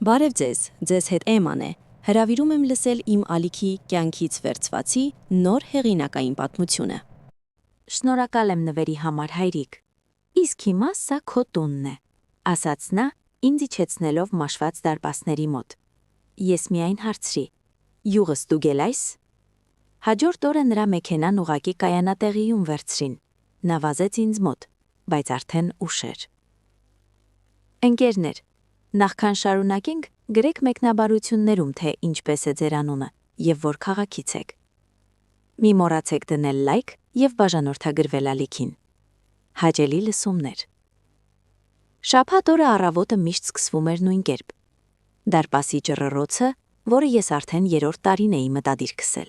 Բարև ձեզ հետ Էման է, հրավիրում եմ լսել իմ ալիքի կյանքից վերցվածի նոր հեղինակային պատմությունը։ Շնորհակալ եմ նվերի համար, հայրիկ։ Իսկ հիմա սա քո տունն է, ասաց նա, ինձ իջեցնելով մաշված դարպասների մոտ։ Ես միայն հարցրի. յուղս ստուգել այս։ Հաջորդ օրը նրա մեքենան ուղղակի կայանատեղիում վերցրին։ Նա վազեց ինձ մոտ, բայց արդեն ուշ էր։ Ընկերներ, նախքան շարունակենք, գրեք մեկնաբարություններում, թե ինչպես է ձեր անունը և որ քաղաքից եք։ Մի մոռացեք դնել լայք և բաժանորդագրվել ալիքին։ Հաճելի լսումներ։ Շաբաթ օրը առավոտը միշտ սկսվում էր նույն կերպ։ Դարպասի ճռռոցը, որը ես արդեն 3-րդ տարին էի մտադիր քսել։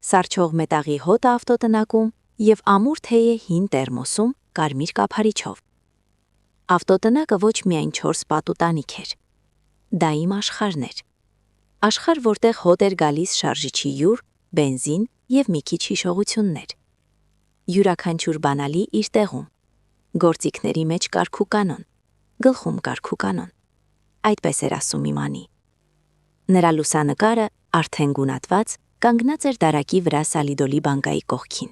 Սառչող մետաղի հոտը ավտոտնակում և ամուր թեյը հին տերմոսում կարմիր կափարիչով։ Ավտոտնակը ոչ միայն 4 պատու տանիք էր։ Դա իմ աշխարհն էր։ Աշխարհ, որտեղ հոտ էր գալիս շարժիչի յուր, բենզին և մի քիչ հիշողություններ։ Յուրաքանչյուր բանալի իր տեղում։ Գործիքների մեջ կարգ ու կանոն, գլխում կարգ ու կանոն։ Այդպես էր ասում իմ Անի։ Նրա լուսանկարը, արդեն գունատված, կանգնած էր դարակի վրա Սալիդոլի բանկայի կողքին։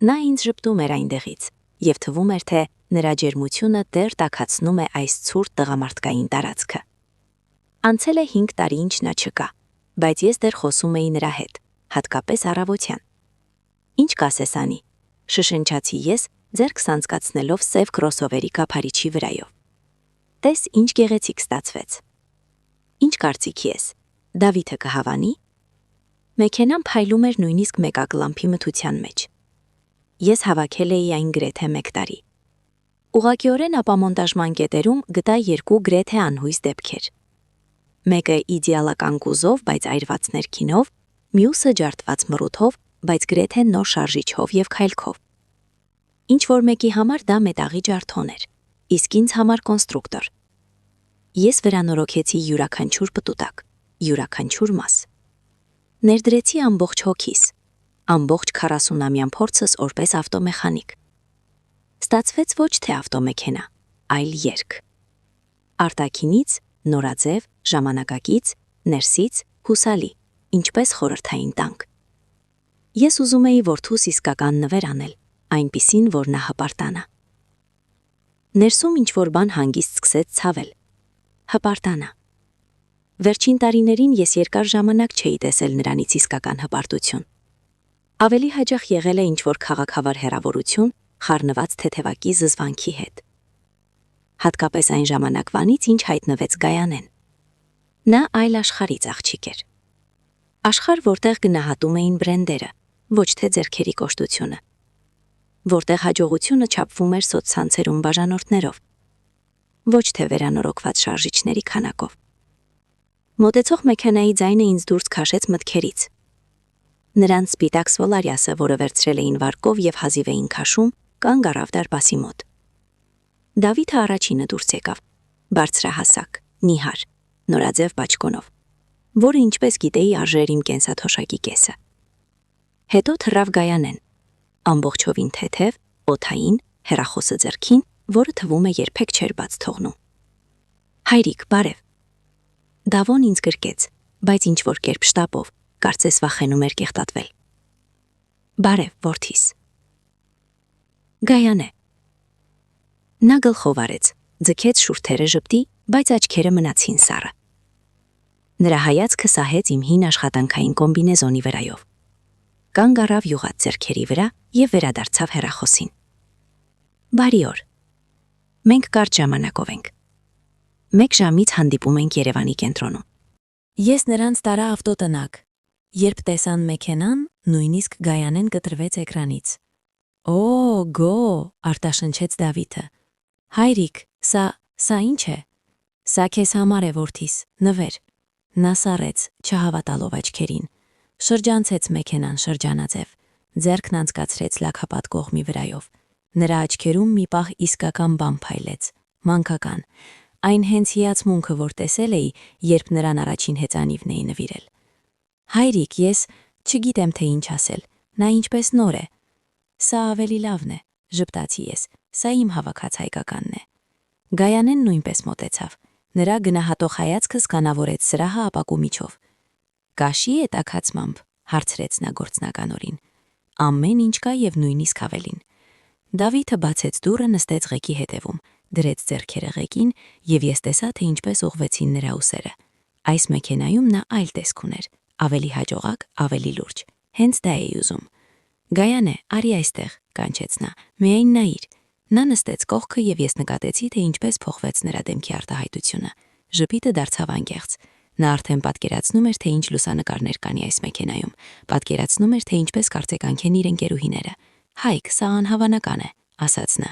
Նա ինձ ժպտում էր այնտեղից, և թվում էր, թե նրա ջերմությունը դեռ տաքացնում է այս ցուրտ տղամարդկային տարածքը։ Անցել է 5 տարի, ինչ նա չկա, բայց ես դեռ խոսում էի նրա հետ, հատկապես առավոտյան։ Ինչ կասես, Անի, շշնջացի ես, ձեռքս անցկացնելով սև քրոսովերի կափարիչի վրայով։ Տես ինչ գեղեցիկ ստացվեց։ Ինչ կարծիքի ես, Դավիթը կհավանի։ Մեքենան փայլում էր նույնիսկ մեկակլամփի մթության մեջ։ Ես հավաքել էի այն գրեթե 1 տարի։ Ուղղակիորեն ապամոնտաժման կետերում գտա 2 գրեթե անհույս դեպքեր։ Մեկը իդեալական կուզով, բայց այրված ներքինով, մյուսը ջարդված մռութով, բայց գրեթե նոր շարժիչով և քայլքով։ Ինչ-որ մեկի համար դա մետաղի ջարդոն էր, իսկ ինձ համար կոնստրուկտոր։ Ես վերանորոգեցի յուրաքանչյուր պտուտակ, յուրաքանչյուր մաս։ Ներդրեցի ամբողջ հոգիս, ամբողջ 40-ամյա փորձս որպես ավտոմեխանիկ։ Ստացվեց ոչ թե ավտոմեքենա, այլ երգ։ Արտաքինից նորաձև, ժամանակակից, ներսից հուսալի, ինչպես խորհրդային տանկ։ Ես ուզում էի որդուս իսկական նվեր անել, այնպիսին, որ նա հպարտանա։ Ներսում ինչ-որ բան հանգիստ սկսեց ցավել։ Հպարտանա։ Վերջին տարիներին ես երկար ժամանակ չէի տեսել նրանից իսկական հպարտություն։ Ավելի հաճախ եղել է ինչ-որ քաղաքավար հեռավորություն, խառնված թեթևակի զզվանքի հետ։ Հատկապես այն ժամանակվանից, ինչ հայտնվեց Գայանեն։ Նա այլ աշխարհից աղջիկ էր։ Աշխարհ, որտեղ գնահատում էին բրենդերը, ոչ թե ձեռքերի կոշտությունը։ Որտեղ հաջողությունը չափվում էր սոցցանցերում բաժանորդներով, ոչ թե վերանորոգված շարժիչների քանակով։ Մոտեցող մեքենայի ձայնը ինձ դուրս քաշեց մտքերից։ Նրանց սպիտակ Սվոլարիասը, որը վերցրել էին վարկով և հազիվ էին քաշում, կանգ առավ դարպասի մոտ։ Դավիթը առաջինը դուրս եկավ, բարձրահասակ, նիհար, նորաձև բաճկոնով, որը ինչպես գիտեի արժեր իմ կենսաթոշակի կեսը։ Հետո թռավ Գայանեն, ամբողջովին թեթև, օդային, հեռախոսը ձեռքին, որը թվում է երբեք չէր բաց թողնում։ Հայրիկ, բարև։ Դավոն ինձ գրկեց, բայց ինչ-որ կերպ շտապով, կարծես վախենում էր կեղտատվել։ Բարև, որդիս։ Գայանե։ Նա գլխով արեց, ձգեց շուրթերը ժպտի, բայց աչքերը մնացին սառը։ Նրա հայացքը սահեց իմ հին աշխատանքային կոմբինեզոնի վրայով։ Կանգ առավ յուղած ձեռքերի վրա և վերադարձավ հեռախոսին։ Բարի օր։ Մենք կարճ ժամանակով ենք։ 1 ժամից հանդիպում ենք Երևանի կենտրոնում։ Ես նրանց տարա ավտոտնակ։ Երբ տեսան մեքենան, նույնիսկ Գայանեն կտրվեց էկրանից։ Օ, գո, արտաշնչեց Դավիթը։ Հայրիկ, սա ինչ է։ Սա քեզ համար է, որդիս, նվեր։ Նա սառեց, չհավատալով աչքերին։ Շրջանցեց մեքենան շրջանաձև, ձեռքն անցկացրեց լաքապատ կողմի վրայով։ Նրա աչքերում մի պահ իսկական բան փայլեց, մանկական, այն հենց հիացմունքը, որ տեսել էի, երբ նրան առաջին հեծանիվն էի նվիրել։ Հայրիկ, ես չգիտեմ, թե ինչ ասել, նա ինչպես նոր է։ Սա ավելի լավն է, ժպտացի ես, սա իմ հավաքած հայկականն է։ Գայանեն նույնպես մոտեցավ, Նրա գնահատող հայացքը սկանավորեց սրահը ապակու միջով։ «Կաշի է տաքացմամբ», հարցրեց նա գործնականորեն։ «Ամեն ինչ կա եւ նույնիսկ ավելին»։ Դավիթը բացեց դուռը, նստեց ղեկի հետևում, դրեց ձեռքերը ղեկին եւ ես տեսա, թե ինչպես ուղղվեցին նրա ուսերը։ Այս մեքենայում նա այլ տեսք ուներ, ավելի հաջողակ, ավելի լուրջ։ Հենց դա էի ուզում։ «Գայանե, արի այստեղ», կանչեց նա։ «Միայն նայիր»։ Նա նստեց կողքը եւ ես նկատեցի, թե ինչպես փոխվեց նրա դեմքի արտահայտությունը։ Ժպիտը դարձավ անկեղծ։ Նա արդեն պատկերացնում էր, թե ինչ լուսանկարներ կանի այս մեքենայում, պատկերացնում էր, թե ինչպես կարծեկանք են իր ընկերուհիները։ «Հայք, սա անհավանական է», ասաց նա։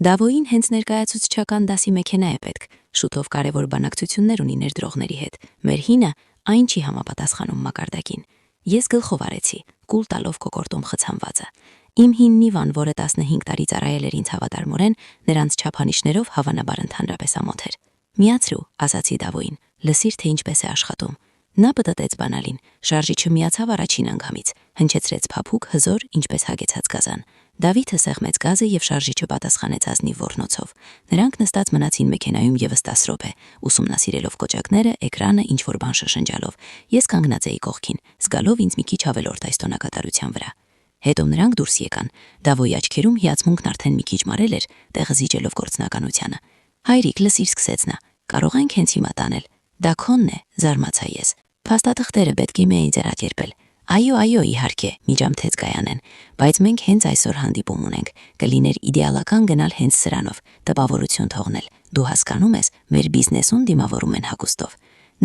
«Դավոյին հենց ներկայացուցչական դասի մեքենա է պետք, շուտով կարևոր բանակցություններ ունի ներդրողների հետ։ Մեր հինը այն չի համապատասխանում մակարդակին»։ Ես գլխով արեցի, կուլ տալով կոկորտում խցանվածը։ Իմ հին Նիվան, որը 15 տարի ծառայել էր ինձ հավատարմորեն, նրանց չափանիշներով հավանաբար ընդհանրապես ամոթ էր։ «Միացրու», ասացի Դավոյին, «լսիր, թե ինչպես է աշխատում»։ Նա պտտեց բանալին, շարժիչը միացավ առաջին անգամից, հնչեցրեց փափուկ, հզոր, ինչպես հագեցած գազան։ Դավիթը սեղմեց գազը եւ շարժիչը պատասխանեց ազնիվ ոռնոցով։ Նրանք նստած մնացին մեքենայում եւս 10 րոպե, ուսումնասիրելով կոճակները, էկրանը, ինչ-որ բան շշնջալով։ Ես կանգնած էի կողքին, զգալով ինձ մի քիչ ավելորդ այս տոնակատարության վրա։ Հետո նրանք դուրս եկան։ Դավոյի աչքերում հիացմունքն արդեն մի քիչ մարել էր, տեղը զիջելով գործնականությանը։ «Հայրիկ, լսիր», սկսեց նա, «կարող ենք հենց հիմա տանել»։ «Դա քոնն է», զարմացա ես։ «Փաստաթղթերը պետք է միայն ձեռակերպել»։ «Այո, իհարկե», միջամտեց Գայանեն, «բայց մենք հենց այսօր հանդիպում ունենք, կլիներ իդեալական գնալ հենց սրանով, տպավորություն թողնել։ Դու հասկանում ես, մեր բիզնեսում դիմավորում են հագուստով»։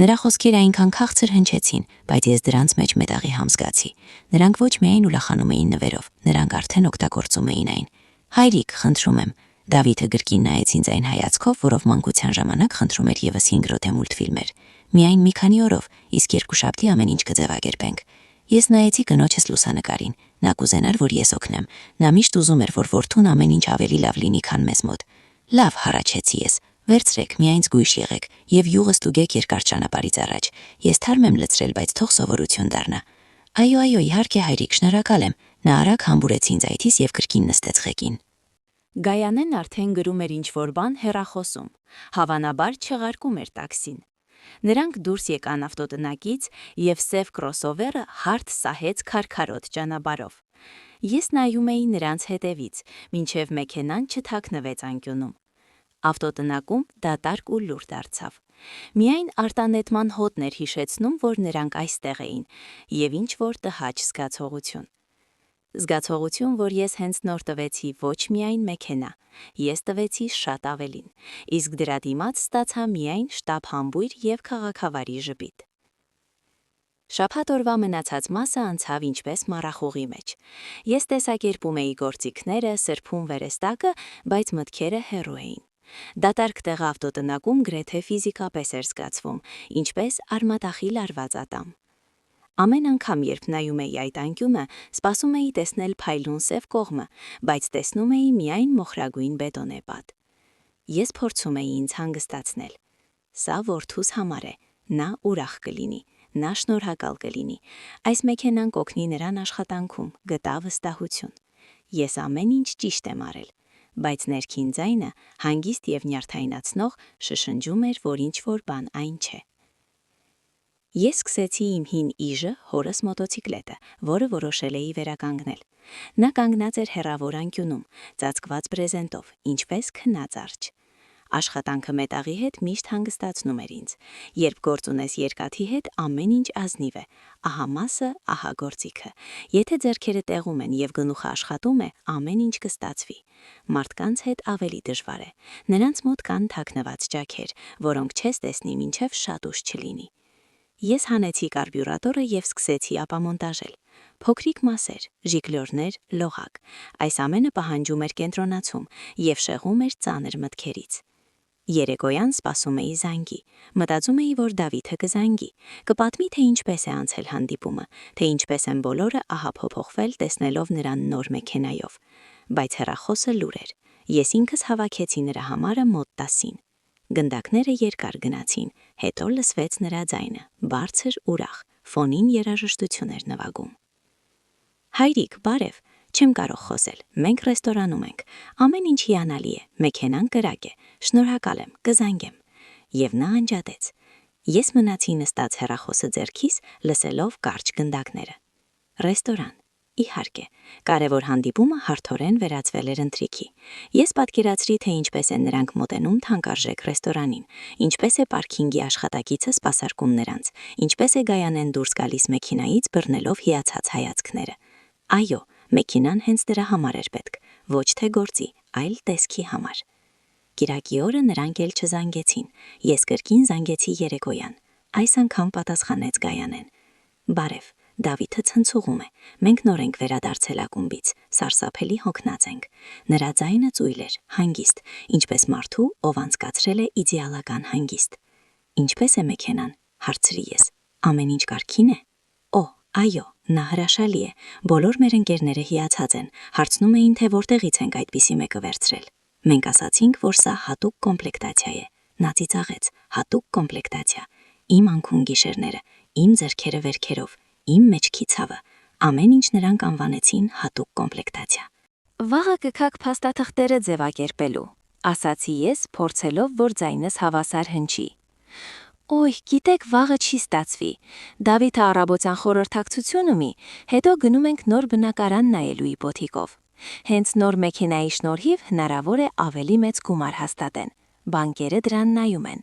Նրա խոսքերը այնքան քաղցր հնչեցին, բայց ես դրանց մեջ մետաղի համ զգացի։ Նրանք ոչ միայն ուրախանում էին նվերով, նրանք արդեն օգտագործում էին այն։ «Հայրիկ, խնդրում եմ», Դավիթը գրկին նայեց ինձ այն հայացքով, որով մանկության ժամանակ խնդրում էր եւս 5 րոթե մուլտֆիլմեր։ «Միայն մի քանի օրով, իսկ 2 շաբթի ամեն ինչ կձևակերպենք»։ Ես նայեցի կնոջս լուսանկարին։ Նա կուզենար, որ ես օգնեմ։ Նա միշտ ուզում էր, որ որդուն ամեն ինչ ավելի լավ լինի, քան մեզ մոտ։ «Լավ», հառաչեցի ես։ «Վերցրեք, միայն զգույշ եղեք եւ յուղը ստուգեք երկար ճանապարհից առաջ։ Ես թարմ եմ լցրել, բայց թող սովորություն դառնա»։ «Այո, իհարկե, հայրիկ, շնորհակալ եմ»։ Նա արագ համբուրեց ինձ այդից եւ կրկին նստեց ղեկին։ Գայանեն արդեն գրում էր ինչ-որ բան հեռախոսում։ Հավանաբար չեղարկում էր տաքսին։ Նրանք դուրս եկան ավտոտնակից եւ սև կրոսովերը հարթ սահեց քարքարոտ ճանապարհով։ Ես նայում էի նրանց հետևից, մինչև մեքենան չթաքնվեց անկյունում։ Ավտոտնակում դատարկ ու լուր դարձավ։ Միայն արտանետման հոտն էր հիշեցնում, որ նրանք այստեղ էին, եւ ինչ-որ տհաճ զգացողություն։ Զգացողություն, որ ես հենց նոր տվեցի ոչ միայն մեքենա, ես տվեցի շատ ավելին, իսկ դրա դիմաց ստացա միայն շտապ համբույր եւ քաղաքավարի ժպիտ։ Շաբաթ օրվա մնացած մասը անցավ ինչպես մառախուղի մեջ։ Ես տեսակերպում էի գործիքները, սրբում վերստակը, բայց մտքերը հեռու էին։ Դատարկ տեղը ավտոտնակում գրեթե ֆիզիկապես էր զգացվում, ինչպես արմատախիլ արված ատամ։ Ամեն անգամ, երբ նայում էի այդ անկյունը, սպասում էի տեսնել փայլուն սև կողմը, բայց տեսնում էի միայն մոխրագույն բետոնե պատ։ Ես փորձում էի ինձ հանգստացնել։ Սա որդուս համար է, նա ուրախ կլինի, նա շնորհակալ կլինի։ Այս մեքենան կօգնի նրան աշխատանքում, գտա վստահություն։ Ես ամեն ինչ ճիշտ եմ արել, բայց ներքին ձայնը, հանգիստ եւ նյարդայնացնող, շշնջում էր, որ ինչ-որ բան այն չէ։ Ես սկսեցի իմ հին իժը, հորս մոտոցիկլետը, որը որոշել էի վերականգնել։ Նա կանգնած էր հեռավոր անկյունում, ծածկված բրեզենտով, ինչպես քնած արջ։ Աշխատանքը մետաղի հետ միշտ հանգստացնում էր ինձ։ Երբ գործ ունես երկաթի հետ, ամեն ինչ ազնիվ է։ Ահա մասը, ահա գործիքը։ Եթե ձեռքերը տեղում են եւ գլուխը աշխատում է, ամեն ինչ կստացվի։ Մարդկանց հետ ավելի դժվար է։ Նրանց մոտ կան թաքնված ճաքեր, որոնք չես տեսնի մինչև շատ ուշ չլինի։ Ես հանեցի կարբյուրատորը եւ սկսեցի ապամոնտաժել։ Փոքրիկ մասեր, ժիգլյորներ, լողակ։ Այս ամենը պահանջում էր կենտրոնացում եւ շեղում էր ծանր մտքերից։ Երեկոյան սպասում էի զանգի։ Մտածում էի, որ Դավիթը կզանգի, կպատմի, թե ինչպես է անցել հանդիպումը, թե ինչպես են բոլորը ահա փոփոխվել տեսնելով նրան նոր մեքենայով։ Բայց հեռախոսը լուր էր։ Ես ինքս հավաքեցի նրա համարը մոտ 10-ին։ Գնդակները երկար գնացին, հետո լսվեց նրա ձայնը, բարձր, ուրախ, ֆոնին երաժշտություն էր նվագում։ «Հայրիկ, բարև, չեմ կարող խոսել, մենք ռեստորանում ենք, ամեն ինչ հիանալի է, մեքենան կրակ է, շնորհակալ եմ, կզանգեմ»։ եւ նա անջատեց։ Ես մնացի նստած հեռախոսը ձեռքիս, լսելով կարճ գնդակները։ Ռեստորան։ Իհարկե, կարևոր հանդիպումը հարթորեն վերածվել էր ընթրիքի։ Ես պատկերացրի, թե ինչպես են նրանք մոտենում թանկարժեք ռեստորանին, ինչպես է պարքինգի աշխատակիցը սպասարկում նրանց, ինչպես է Գայանեն դուրս գալիս մեքենայից բռնելով հիացած հայացքները։ Այո, մեքենան հենց դրա համար էր պետք, ոչ թե գործի, այլ տեսքի համար։ Կիրակի օրը նրանք էլ չզանգեցին, ես կրկին զանգեցի երեկոյան, այս անգամ պատասխանեց Գայանեն։ Բարև, Դավիթը ցնցուղում է, մենք նոր ենք վերադարձել ակումբից, սարսափելի հոգնած ենք, նրա ձայնը ծույլ էր, հանգիստ, ինչպես մարդու, ով անցկացրել է իդեալական հանգիստ։ Ինչպես է մեքենան, հարցրի ես, ամեն ինչ կարգին է։ Օ, այո, նա հրաշալի է, բոլոր մեր ընկերները հիացած են, հարցնում էին, թե որտեղից ենք այդպիսի մեկը վերցրել։ Մենք ասացինք, որ սա հատուկ կոմպլեկտացիա է, նա ծիծաղեց, հատուկ կոմպլեկտացիա, իմ անքուն գիշերները, իմ ձեռքերը վերքերով, իմ մեջքի ցավը, ամեն ինչ նրանք անվանեցին հատուկ կոմպլեկտացիա։ Վաղը կգաք փաստաթղթերը ձևակերպելու, ասացի ես, փորձելով, որ ձայնս հավասար հնչի։ Օй, գիտեք, վաղը չի ստացվի, Դավիթը առավոտյան խորհրդակցություն ունի, հետո գնում ենք նոր բնակարան նայելու իպոթիկով։ Հենց նոր մեքենայի շնորհիվ հնարավոր է ավելի մեծ գումար հաստատեն, բանկերը դրան նայում են։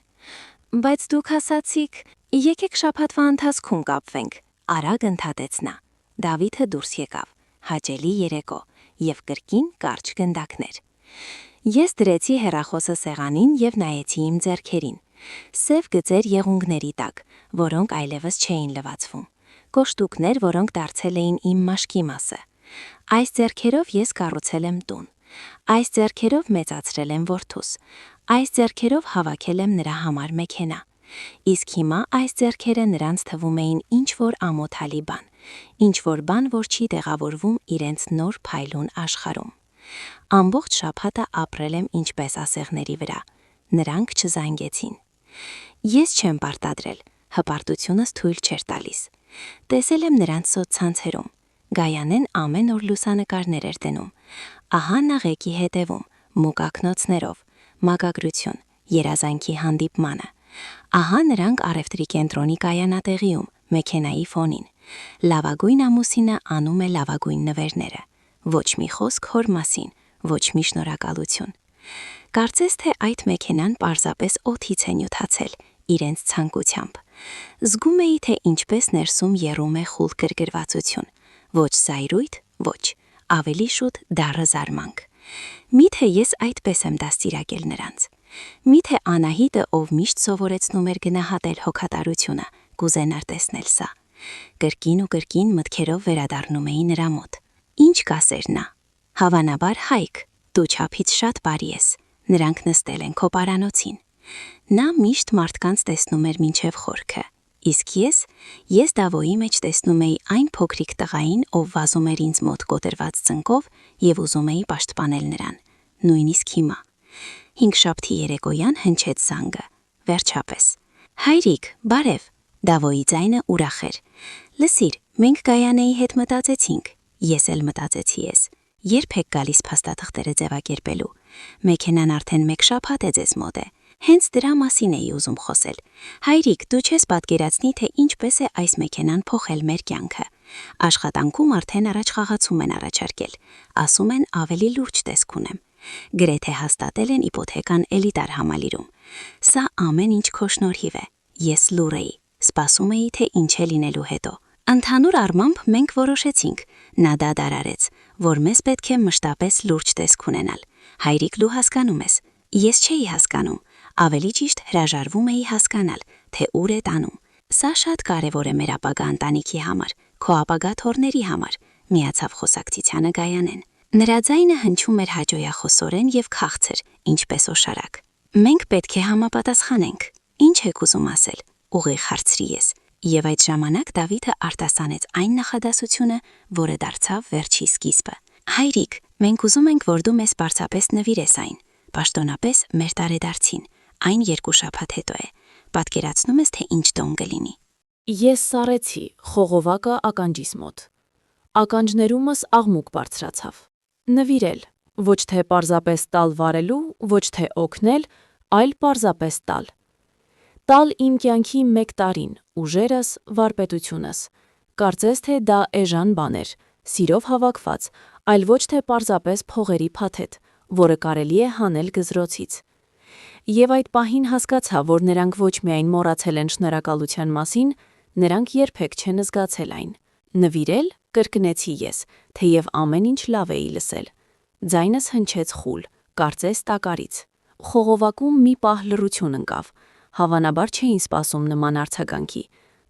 Բայց դուք ասացիք, եկեք շաբաթվա ընթացքում կապվենք, արագ ընդհատեց նա։ Դավիթը դուրս եկավ, հաճելի երեկո, եւ կրկին կարճ գնդակներ։ Ես դրեցի հեռախոսը սեղանին եւ նայեցի իմ ձեռքերին։ Սև գծեր եղունգների տակ, որոնք այլևս չէին լվացվում։ Կոշտուկներ, որոնք դարձել էին իմ մաշկի մասը։ Այս ձեռքերով ես կառուցել եմ տուն։ Այս ձեռքերով մեծացրել եմ որդուս։ Այս ձեռքերով հավաքել եմ նրա համար մեքենա։ Իսկ հիմա այս ձեռքերը նրանց թվում էին ինչ-որ ամոթալի բան, ինչ-որ բան, որ չի տեղավորվում իրենց նոր փայլուն աշխարհում։ Ամբողջ շաբաթը ապրել եմ ինչպես ասեղների վրա։ Նրանք չզանգեցին։ Ես չեմ պարտադրել, հպարտությունս թույլ չէր տալիս։ Տեսել եմ նրանց սոցցանցերում։ Գայանեն ամեն օր լուսանկարներ էր դնում։ Ահա նա ղեկի հետևում, մուկ ակնոցներով, մակագրություն, երազանքի հանդիպմանը։ Ահա նրանք առևտրի կենտրոնի կայանատեղիում, մեքենայի ֆոնին։ Լավագույն ամուսինը անում է լավագույն նվերները։ Ոչ մի խոսք հոր մասին, ոչ մի շնորհակալություն։ Կարծես թե այդ մեքենան պարզապես օդից է նյութացել, իրենց ցանկությամբ։ Զգում էի, թե ինչպես ներսում եռում է խուլ գրգռվածություն։ Ոչ զայրույթ, ոչ, ավելի շուտ դառը զարմանք։ Միթե ես այդպես եմ դաստիարակել նրանց։ Միթե Անահիտը, ով միշտ սովորեցնում էր գնահատել հոգատարությունը, կուզենար տեսնել սա։ Կրկին ու կրկին մտքերով վերադառնում էի նրա մոտ։ Ինչ կասեր նա։ Հավանաբար Հայկ, դու չափից շատ բարի ես։ Նրանք նստել են քո պարանոցին։ Նա միշտ մարդկանց տեսնում էր մինչև խորքը։ Իսկ ես Դավոյի մեջ տեսնում էի այն փոքրիկ տղային, ով վազում էր ինձ մոտ կոտրված ծնկով եւ ուզում էի պաշտպանել նրան։ Նույնիսկ հիմա։ 5 շաբթի երեկոյան հնչեց զանգը։ Վերջապես։ Հայրիկ, բարև։ Դավոյի ձայնը ուրախ էր։ Լսիր, մենք Գայանեի հետ մտածեցինք։ Ես էլ մտածեցի ես։ Երբ եք գալիս փաստաթղթերը ձևակերպելու։ Մեքենան արդեն 1 շաբաթ է ձեզ մոտ է։ Հենց դրա մասին էի ուզում խոսել։ Հայրիկ, դու չես պատկերացնի, թե ինչպես է այս մեքենան փոխել մեր կյանքը։ Աշխատանքում արդեն առաջ խաղացում են առաջարկել։ Ասում են ավելի լուրջ տեսք ունեմ։ Գրեթե հաստատել են իպոթեկան էլիտար համալիրում։ Սա ամեն ինչ քո շնորհիվ է։ Ես լուր էի, սպասում էի, թե ինչ է լինելու հետո։ Ընդհանուր առմամբ մենք որոշեցինք, նա դա դարարեց, որ մեզ պետք է մշտապես լուրջ տեսք ունենալ։ Հայրիկ, դու հասկանում ես։ Ես չէի հասկանում, ավելի ճիշտ հրաժարվում էի հասկանալ, թե ուր է տանում։ Սա շատ կարևոր է մեր ապագա ընտանիքի համար, քո ապագա թոռների համար, միացավ խոսակցությանը Գայանեն։ Նրա ձայնը հնչում էր հաճոյախոսորեն եւ քաղցր, ինչպես օշարակ։ Մենք պետք է համապատասխանենք։ Ինչ եք ուզում ասել, ուղիղ հարցրի ես։ Եվ այդ ժամանակ Դավիթը արտասանեց այն նախադասությունը, որը դարձավ վերջի սկիզբը։ Հայրիկ, մենք ուզում ենք, որ դու մեզ պարզապես նվիրես այն, պաշտոնապես մեր տարեդարձին, այն 2 շաբաթ հետո է։ Պատկերացնում ես, թե ինչ տոն կլինի։ Ես սառեցի խողովակը ականջիս մոտ։ Ականջներումս աղմուկ բարձրացավ։ Նվիրել, ոչ թե պարզապես տալ վարելու, ոչ թե օգնել, այլ պարզապես տալ։ Տալ իմ կյանքի 1 տարին, ուժերս, վարպետությունս։ Կարծես թե դա էժան բան էր, սիրով հավաքված, այլ ոչ թե պարզապես փողերի փաթեթ, որը կարելի է հանել գզրոցից։ Եվ այդ պահին հասկացա, որ նրանք ոչ միայն մոռացել են շնորհակալության մասին, նրանք երբեք չեն զգացել այն։ Նվիրել, կրկնեցի ես, թեև ամեն ինչ լավ էի լսել։ Ձայնս հնչեց խուլ, կարծես տակարից։ Խողովակում մի պահ լռություն ընկավ։ Հավանաբար չէին սպասում նման արձագանքի։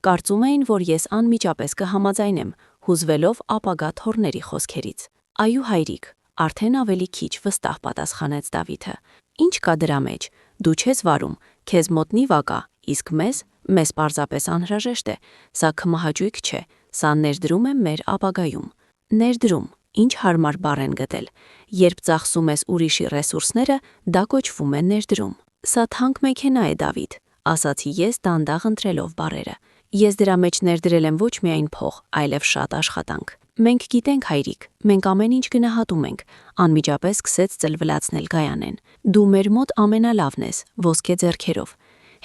Կարծում էին, որ ես անմիջապես կհամաձայնեմ, հուզվելով ապագա թոռների խոսքերից։ Այու հայրիկ, արդեն ավելի քիչ վստահ պատասխանեց Դավիթը։ Ինչ կա դրա մեջ, դու չես վարում, քեզ մոտ նիվա կա, իսկ մեզ պարզապես անհրաժեշտ է, սա քմահաճույք չէ, սա ներդրում է մեր ապագայում։ Ներդրում, ինչ հարմար բառ են գտել։ Երբ ծախսում ես ուրիշի ռեսուրսները, դա կոչվում է ներդրում։ Սա թանկ մեքենա է, Դավիթ, ասացի ես դանդաղ ընտրելով բառերը։ Ես դրա մեջ ներդրել եմ ոչ միայն փող, այլև շատ աշխատանք։ Մենք գիտենք, հայրիկ, մենք ամեն ինչ գնահատում ենք, անմիջապես սկսեց ծլվլացնել Գայանեն։ Դու մեր մոտ ամենալավն ես, ոսկե ձեռքերով։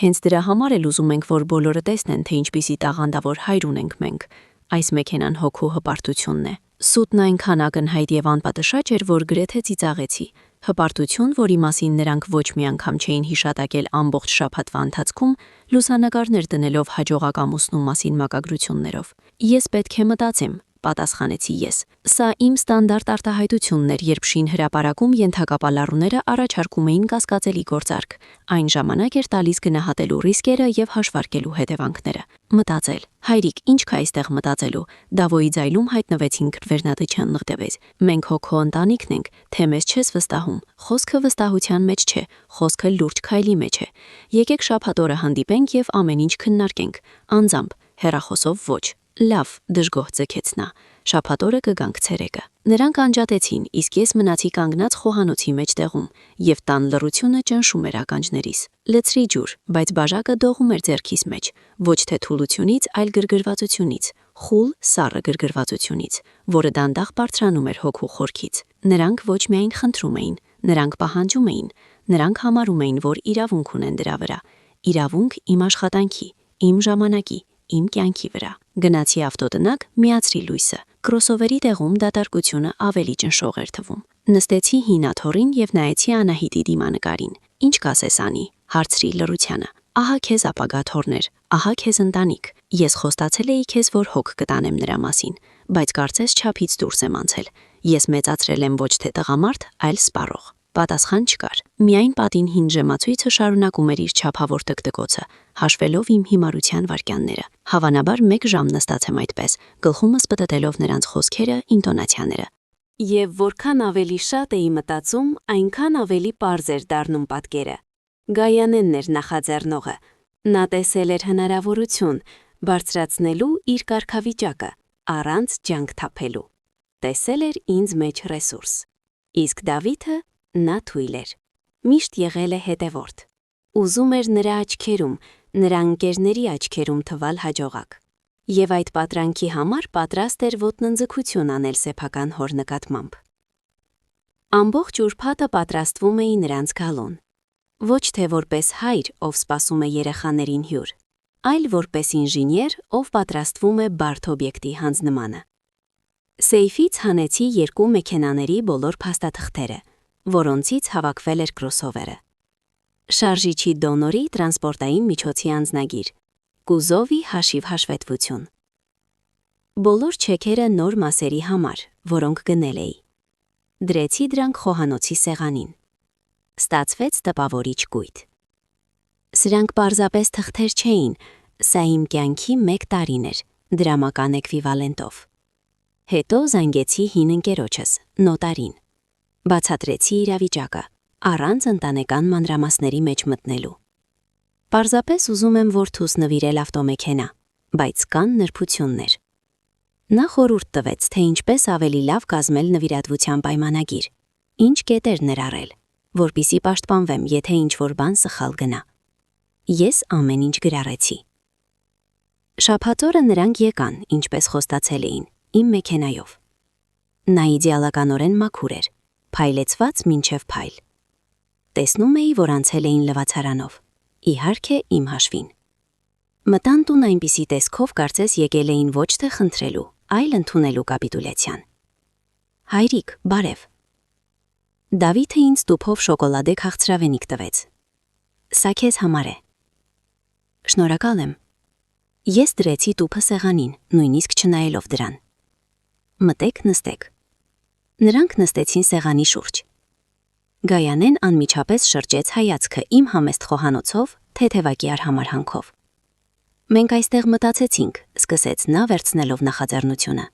Հենց դրա համար էլ ուզում ենք, որ բոլորը տեսնեն, թե ինչպիսի տաղանդավոր հայր ունենք մենք։ Այս մեքենան հոգու հպարտությունն է։ Սուտն այնքան ակնհայտ եւ անպատշաճ էր, որ գրեթե ծիծաղեցի։ Հպարտություն, որի մասին նրանք ոչ մի անգամ չէին հիշատակել ամբողջ շաբաթվա ընթացքում, լուսանկարներ դնելով հաջողակ ամուսնու մասին մակագրություններով։ Ես պետք է մտածեմ, պատասխանեցի ես։ Սա իմ ստանդարտ արտահայտությունն էր, երբ շին հրապարակում ենթակապալառուները առաջարկում էին կասկածելի գործարք։ Այն ժամանակ էր տալիս գնահատելու ռիսկերը եւ հաշվարկելու հետևանքները։ Մտածել։ Հայրիկ, ինչ կա այստեղ մտածելու։ Դավոյի ձայլում հայտնվեցին Վերնատիչյան նղտեվեզ։ Մենք հոգո ընտանիքն ենք, թե մեզ չես վստահում։ Խոսքը վստահության մեջ չէ, խոսքը լուրջ քայլի մեջ է։ Եկեք շաբաթ օրը հանդիպենք եւ ամեն ինչ քննարկենք։ Անձամբ, հեռախոսով ոչ։ Լավ, դժգոհ ձգեց նա։ Շաբաթ օրը կգանք ցերեկը։ Նրանք անջատեցին, իսկ ես մնացի կանգնած խոհանոցի մեջտեղում, եւ տան լռությունը ճնշում էր ականջներիս։ Լցրի ջուր, բայց բաժակը դողում էր ձեռքիս մեջ, ոչ թե թուլությունից, այլ գրգռվածությունից, խուլ, սառը գրգռվածությունից, որը դանդաղ բարձրանում էր հոգու խորքից։ Նրանք ոչ միայն խնդրում էին, նրանք պահանջում էին, նրանք համարում էին, որ իրավունք ունեն դրա վրա։ Իրավունք իմ աշխատանքի, իմ ժամանակի, իմ կյանքի վրա։ Գնացի ավտոտնակ, միացրի լույսը։ Կրոսովերի տեղում դատարկությունը ավելի ճնշող էր թվում։ Նստեցի հին աթոռին եւ նայեցի Անահիտի դիմանկարին։ Ինչ կասես, Անի, հարցրի լռությանը։ Ահա քեզ ապագա թոռներ, ահա քեզ ընտանիք։ Ես խոստացել էի քեզ, որ հոգ կտանեմ նրա մասին, բայց կարծես չափից դուրս եմ անցել։ Ես մեծացրել եմ ոչ թե տղամարդ, այլ սպառող։ Պատասխան չկար։ Միայն պատին հին ժեմացույցը շարունակում էր իր չափավոր տկտկոցը, հաշվելով իմ հիմարության վայրկյանները։ Հավանաբար 1 ժամ նստած եմ այդպես, գլխումս պտտելով նրանց խոսքերը, ինտոնացիաները։ Եվ որքան ավելի շատ էի մտածում, այնքան ավելի պարզ էր դառնում պատկերը։ Գայանենն էր նախաձեռնողը։ Նա տեսել էր հնարավորություն բարձրացնելու իր կարգավիճակը, առանց ջանք թափելու։ Տեսել էր ինձ մեջ ռեսուրս։ Իսկ Դավիթը նա թույլ էր։ Միշտ եղել է հետևորդ։ Ուզում էր նրա աչքերում, նրա ընկերների աչքերում թվալ հաջողակ։ Եվ այդ պատրանքի համար պատրաստ էր ոտնձգություն անել սեփական հոր նկատմամբ։ Ամբողջ ուրբաթը պատրաստվում էի նրանց գալուն։ Ոչ թե որպես հայր, ով սպասում է երեխաներին հյուր, այլ որպես ինժեներ, ով պատրաստվում է բարդ օբյեկտի հանձնմանը։ Սեյֆից հանեցի 2 մեքենաների բոլոր փաստաթղթերը, որոնցից հավաքվել էր կրոսովերը։ Շարժիչի դոնորի տրանսպորտային միջոցի անձնագիր, կուզովի հաշիվ հաշվետվություն։ Բոլոր չեքերը նոր մասերի համար, որոնք գնել էի։ Դրեցի դրանք խոհանոցի սեղանին։ Ստացվեց տպավորիչ կույտ։ Սրանք պարզապես թղթեր չէին, սա իմ կյանքի 1 տարին էր, դրամական էկվիվալենտով։ Հետո զանգեցի հին ընկերոջս, նոտարին։ Բացատրեցի իրավիճակը, առանց ընտանեկան մանրամասների մեջ մտնելու։ Պարզապես ուզում եմ որդուս նվիրել ավտոմեքենա, բայց կան նրբություններ։ Նա խորհուրդ տվեց, թե ինչպես ավելի լավ կազմել նվիրատվության պայմանագիր, ինչ կետեր ներառել, որպիսի պաշտպանվեմ, եթե ինչ-որ բան սխալ գնա։ Ես ամեն ինչ գրառեցի։ Շաբաթ օրը նրանք եկան, ինչպես խոստացել էին, իմ մեքենայով։ Նա իդեալականորեն մաքուր էր, փայլեցված մինչև փայլ։ Տեսնում էի, որ անցել էին լվացարանով։ Իհարկե իմ հաշվին։ Մտան տուն այնպիսի տեսքով կարծես եկել էին ոչ թե խնդրելու, այլ ընդունելու կապիտուլյացիան։ Հայրիկ, բարև։ Դավիթը ինձ տուփով շոկոլադե քաղցրավենիք տվեց։ Սա քեզ համար է։ Շնորհակալ եմ։ Ես դրեցի տուփը սեղանին, նույնիսկ չնայելով դրան։ Մտեք, նստեք։ Նրանք նստեցին սեղանի շուրջ։ Գայանեն անմիջապես շրջեց հայացքը իմ համեստ խոհանոցով, թեթևակի արհամարհանքով։ Մենք այստեղ մտածեցինք, սկսեց նա վերցնելով նախաձեռնությունը։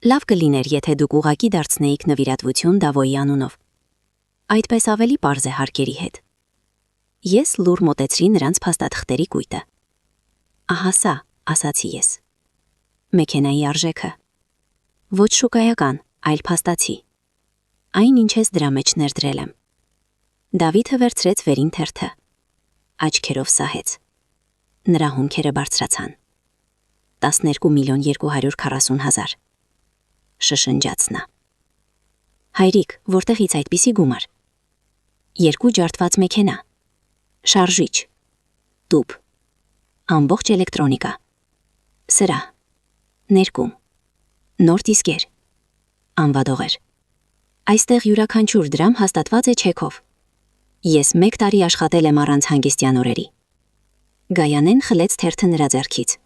Լավ կլիներ, եթե դուք ուղղակի դարձնեիք նվիրատվություն Դավոյի անունով։ Այդպես ավելի պարզ է հարկերի հետ։ Ես լուր մոտեցրի նրանց փաստաթղթերի կույտը։ Ահա սա, ասացի ես։ Մեքենայի արժեքը։ Ոչ շուկայական, այլ փաստացի։ Այն ինչ ես դրա մեջ ներդրել եմ։ Դավիթը վերցրեց վերին թերթը։ Աչքերով սահեց։ Նրա հունքերը բարձրացան։ 12,240,000 շշնջաց նա։ Հայրիկ, որտեղից այդպիսի գումար։ 2 ջարդված մեքենա, շարժիչ, տուփ, ամբողջ էլեկտրոնիկա, սրահ, ներկում, նոր դիսկեր, անվադողեր։ Այստեղ յուրաքանչյուր դրամ հաստատված է չեքով։ Ես 1 տարի աշխատել եմ առանց հանգստյան օրերի։ Գայանեն խլեց թերթը նրա ձեռքից։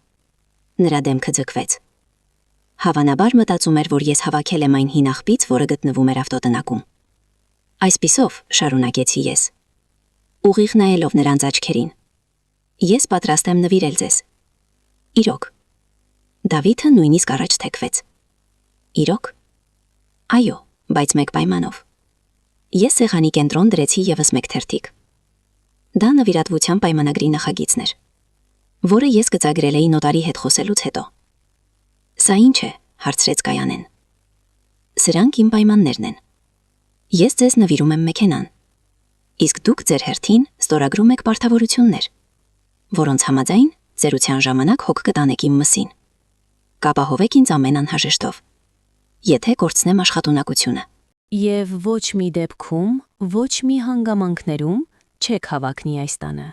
Նրա դեմքը ձգվեց։ Հավանաբար մտածում էր, որ ես հավաքել եմ այն հին աղբից, որը գտնվում էր ավտոտնակում։ Այսպիսով, շարունակեցի ես, ուղիղ նայելով նրանց աչքերին։ Ես պատրաստ եմ նվիրել ձեզ։ Իրոք։ Դավիթը նույնիսկ առաջ թեքվեց։ Իրոք։ Այո, բայց մեկ պայմանով։ Ես սեղանի կենտրոն դրեցի ևս մեկ թերթիկ։ Դա նվիրատվության պայմանագրի նախագիծն էր, որը ես գծագրել էի նոտարի հետ խոսելուց հետո։ Սա ինչ է, հարցրեց Գայանեն։ Սրանք իմ պայմաններն են։ Ես ձեզ նվիրում եմ մեքենան, իսկ դուք ձեր հերթին ստորագրում եք պարտավորություններ, որոնց համաձայն ծերության ժամանակ հոգ կտանեք իմ մսին։ Կապահովեք ինձ ամեն անհրաժեշտով, եթե կորցնեմ աշխատունակությունը։ Եվ ոչ մի դեպքում, ոչ մի հանգամանքներում չեք հավակնի այս տանը։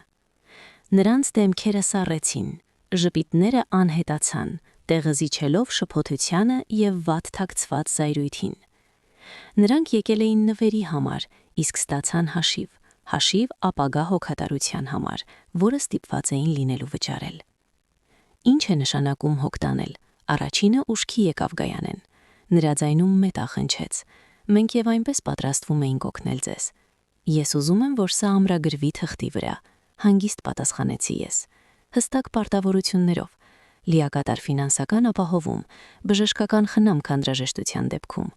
Նրանց դեմքերը սառեցին, ժպիտները անհետացան, տեղը զիջելով շփոթությանը և վատ թաքցված զայրույթին։ Նրանք եկել էին նվերի համար, իսկ ստացան հաշիվ ապագա հոգատարության համար, որը ստիպված էին լինելու վճարել։ Ինչ է նշանակում հոգ տանել, առաջինը ուշքի եկավ Գայանեն։ Նրա ձայնում մետաղ հնչեց։ Մենք և այնպես պատրաստվում էինք օգնել ձեզ։ Ես ուզում եմ, որ սա ամրագրվի թղթի վրա, հանգիստ պատասխանեցի ես։ Հստակ պարտավորություններով, լիակատար ֆինանսական ապահովում, բժշկական խնամք անհրաժեշտության դեպքում,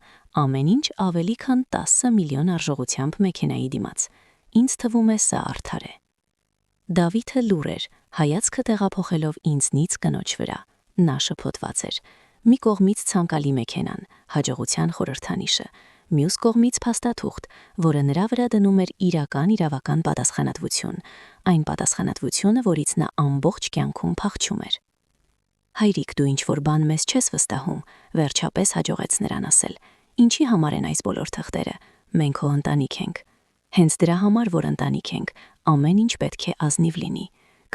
ամեն ինչ ավելի քան 10 միլիոն արժողությամբ մեքենայի դիմաց։ Ինձ թվում է սա արդար է։ Դավիթը լուր էր, հայացքը տեղափոխելով ինձնից կնոջ վրա։ Նա շփոթված էր։ Մի կողմից ցանկալի մեքենան, հաջողության խորհրդանիշը, մյուս կողմից փաստաթուղթ, որը նրա վրա դնում էր իրական պատասխանատվություն, այն պատասխանատվությունը, որից նա ամբողջ կյանքում փախչում էր։ Հայրիկ, դու ինչ-որ բան մեզ չես վստահում, վերջապես հաջողեց նրան ասել։ Ինչի համար են այս բոլոր թղթերը։ Մենք հո ընտանիք ենք։ Հենց դրա համար, որ ընտանիք ենք, ամեն ինչ պետք է ազնիվ լինի։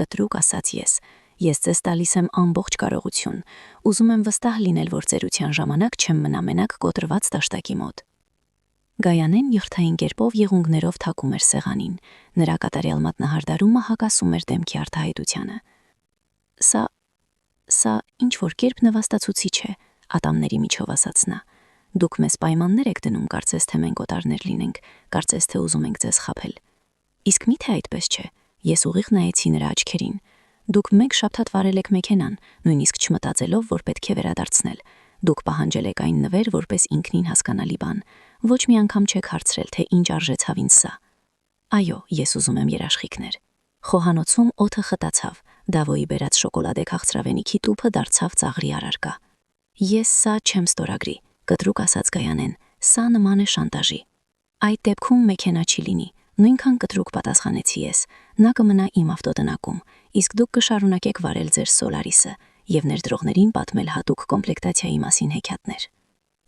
Կտրուկ ասաց ես։ Ես ձեզ տալիս եմ ամբողջ կարողություն։ Ուզում եմ վստահ լինել, որ ծերության ժամանակ չեմ մնա մենակ կոտրված դաշտակի մոտ։ Գայանեն յուրթային կերպով եղունգներով թակում էր սեղանին։ Նրա կատարյալ մատնահարդարումը հակասում էր դեմքի արտահայտությանը։ Սա ինչ-որ կերպ նվաստացուցիչ է, ատամների միջով ասաց նա։ Դուք մեզ պայմաններ եք դնում, կարծես թե մենք օտարներ լինենք, կարծես թե ուզում ենք ձեզ խաբել։ Իսկ միթե այդպես չէ, ես ուղիղ նայեցի նրա աչքերին։ Դուք 1 շաբաթ վարել եք մեքենան, նույնիսկ չմտածելով, որ պետք է վերադարձնել։ Դուք պահանջել եք այն նվեր որպես ինքնին հասկանալի բան։ Ոչ մի անգամ չեք հարցրել, թե ինչ արժեցավ ինձ սա։ Այո, ես ուզում եմ երաշխիքներ։ Խոհանոցում օդը խտացավ, Դավոյի բերած շոկոլադե քաղցրավենիքի տուփը դարձավ ծաղրի առարկա։ Ես սա չեմ ստորագրի, կտրուկ ասաց Գայանեն, սա նման է շանտաժի։ Այդ դեպքում մեքենա չի լինի, նույնքան կտրուկ պատասխանեցի ես։ Նա կմնա իմ ավտոտնակում, իսկ դուք կշարունակեք վարել ձեր Սոլարիսը եւ ներդրողներին պատմել հատուկ կոմպլեկտացիայի մասին հեքիաթներ։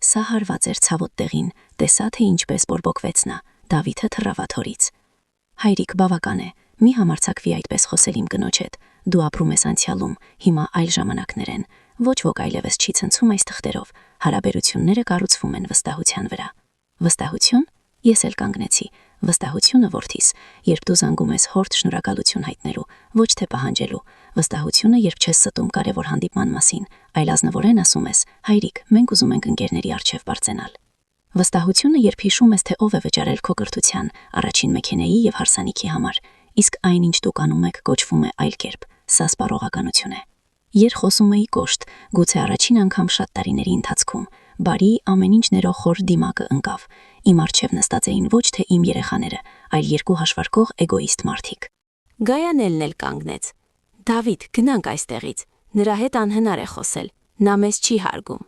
Սա հարված էր ցավոտ տեղին, տեսա թե ինչպես բորբոքվեց նա, Դավիթը թռավ աթոռից։ Հայրիկ, բավական է, Մի համարձակվի այդպես խոսել իմ կնոջ հետ, դու ապրում ես անցյալում, հիմա այլ ժամանակներ են, ոչ ոք այլևս չի ցնցում այս թղթերով, հարաբերությունները կառուցվում են վստահության վրա։ Վստահություն? Ես էլ կանգնեցի, վստահությունը որդիս, երբ դու զանգում ես հորդ շնորհակալություն հայտնելու, ոչ թե պահանջելու, վստահությունը, երբ չես ստում կարևոր հանդիպման մասին, այլ ազնվորեն ասում ես, հայրիկ, մենք ուզում ենք ընկերների առջև բարձենալ։ Վստահությունը, երբ հիշում ես, թե ով է վճարել քո կրթության, առաջին մեքենայի եւ հարսանիքի համար, իսկ այն, ինչ դուք անում եք, կոչվում է այլ կերպ, սա սպառողականություն է։ Երբ խոսում էի կոշտ, գուցե առաջին անգամ շատ տարիների ընթացքում, բարի ամեն ինչ ներող խոր դիմակը ընկավ։ Իմ առջև նստած էին ոչ թե իմ երեխաները, այլ երկու հաշվարկող էգոիստ մարդիկ։ Գայանելն էլ կանգնեց։ Դավիթ, գնանք այստեղից։ Նրա հետ անհնար է խոսել։ Նա մեզ չի հարգում։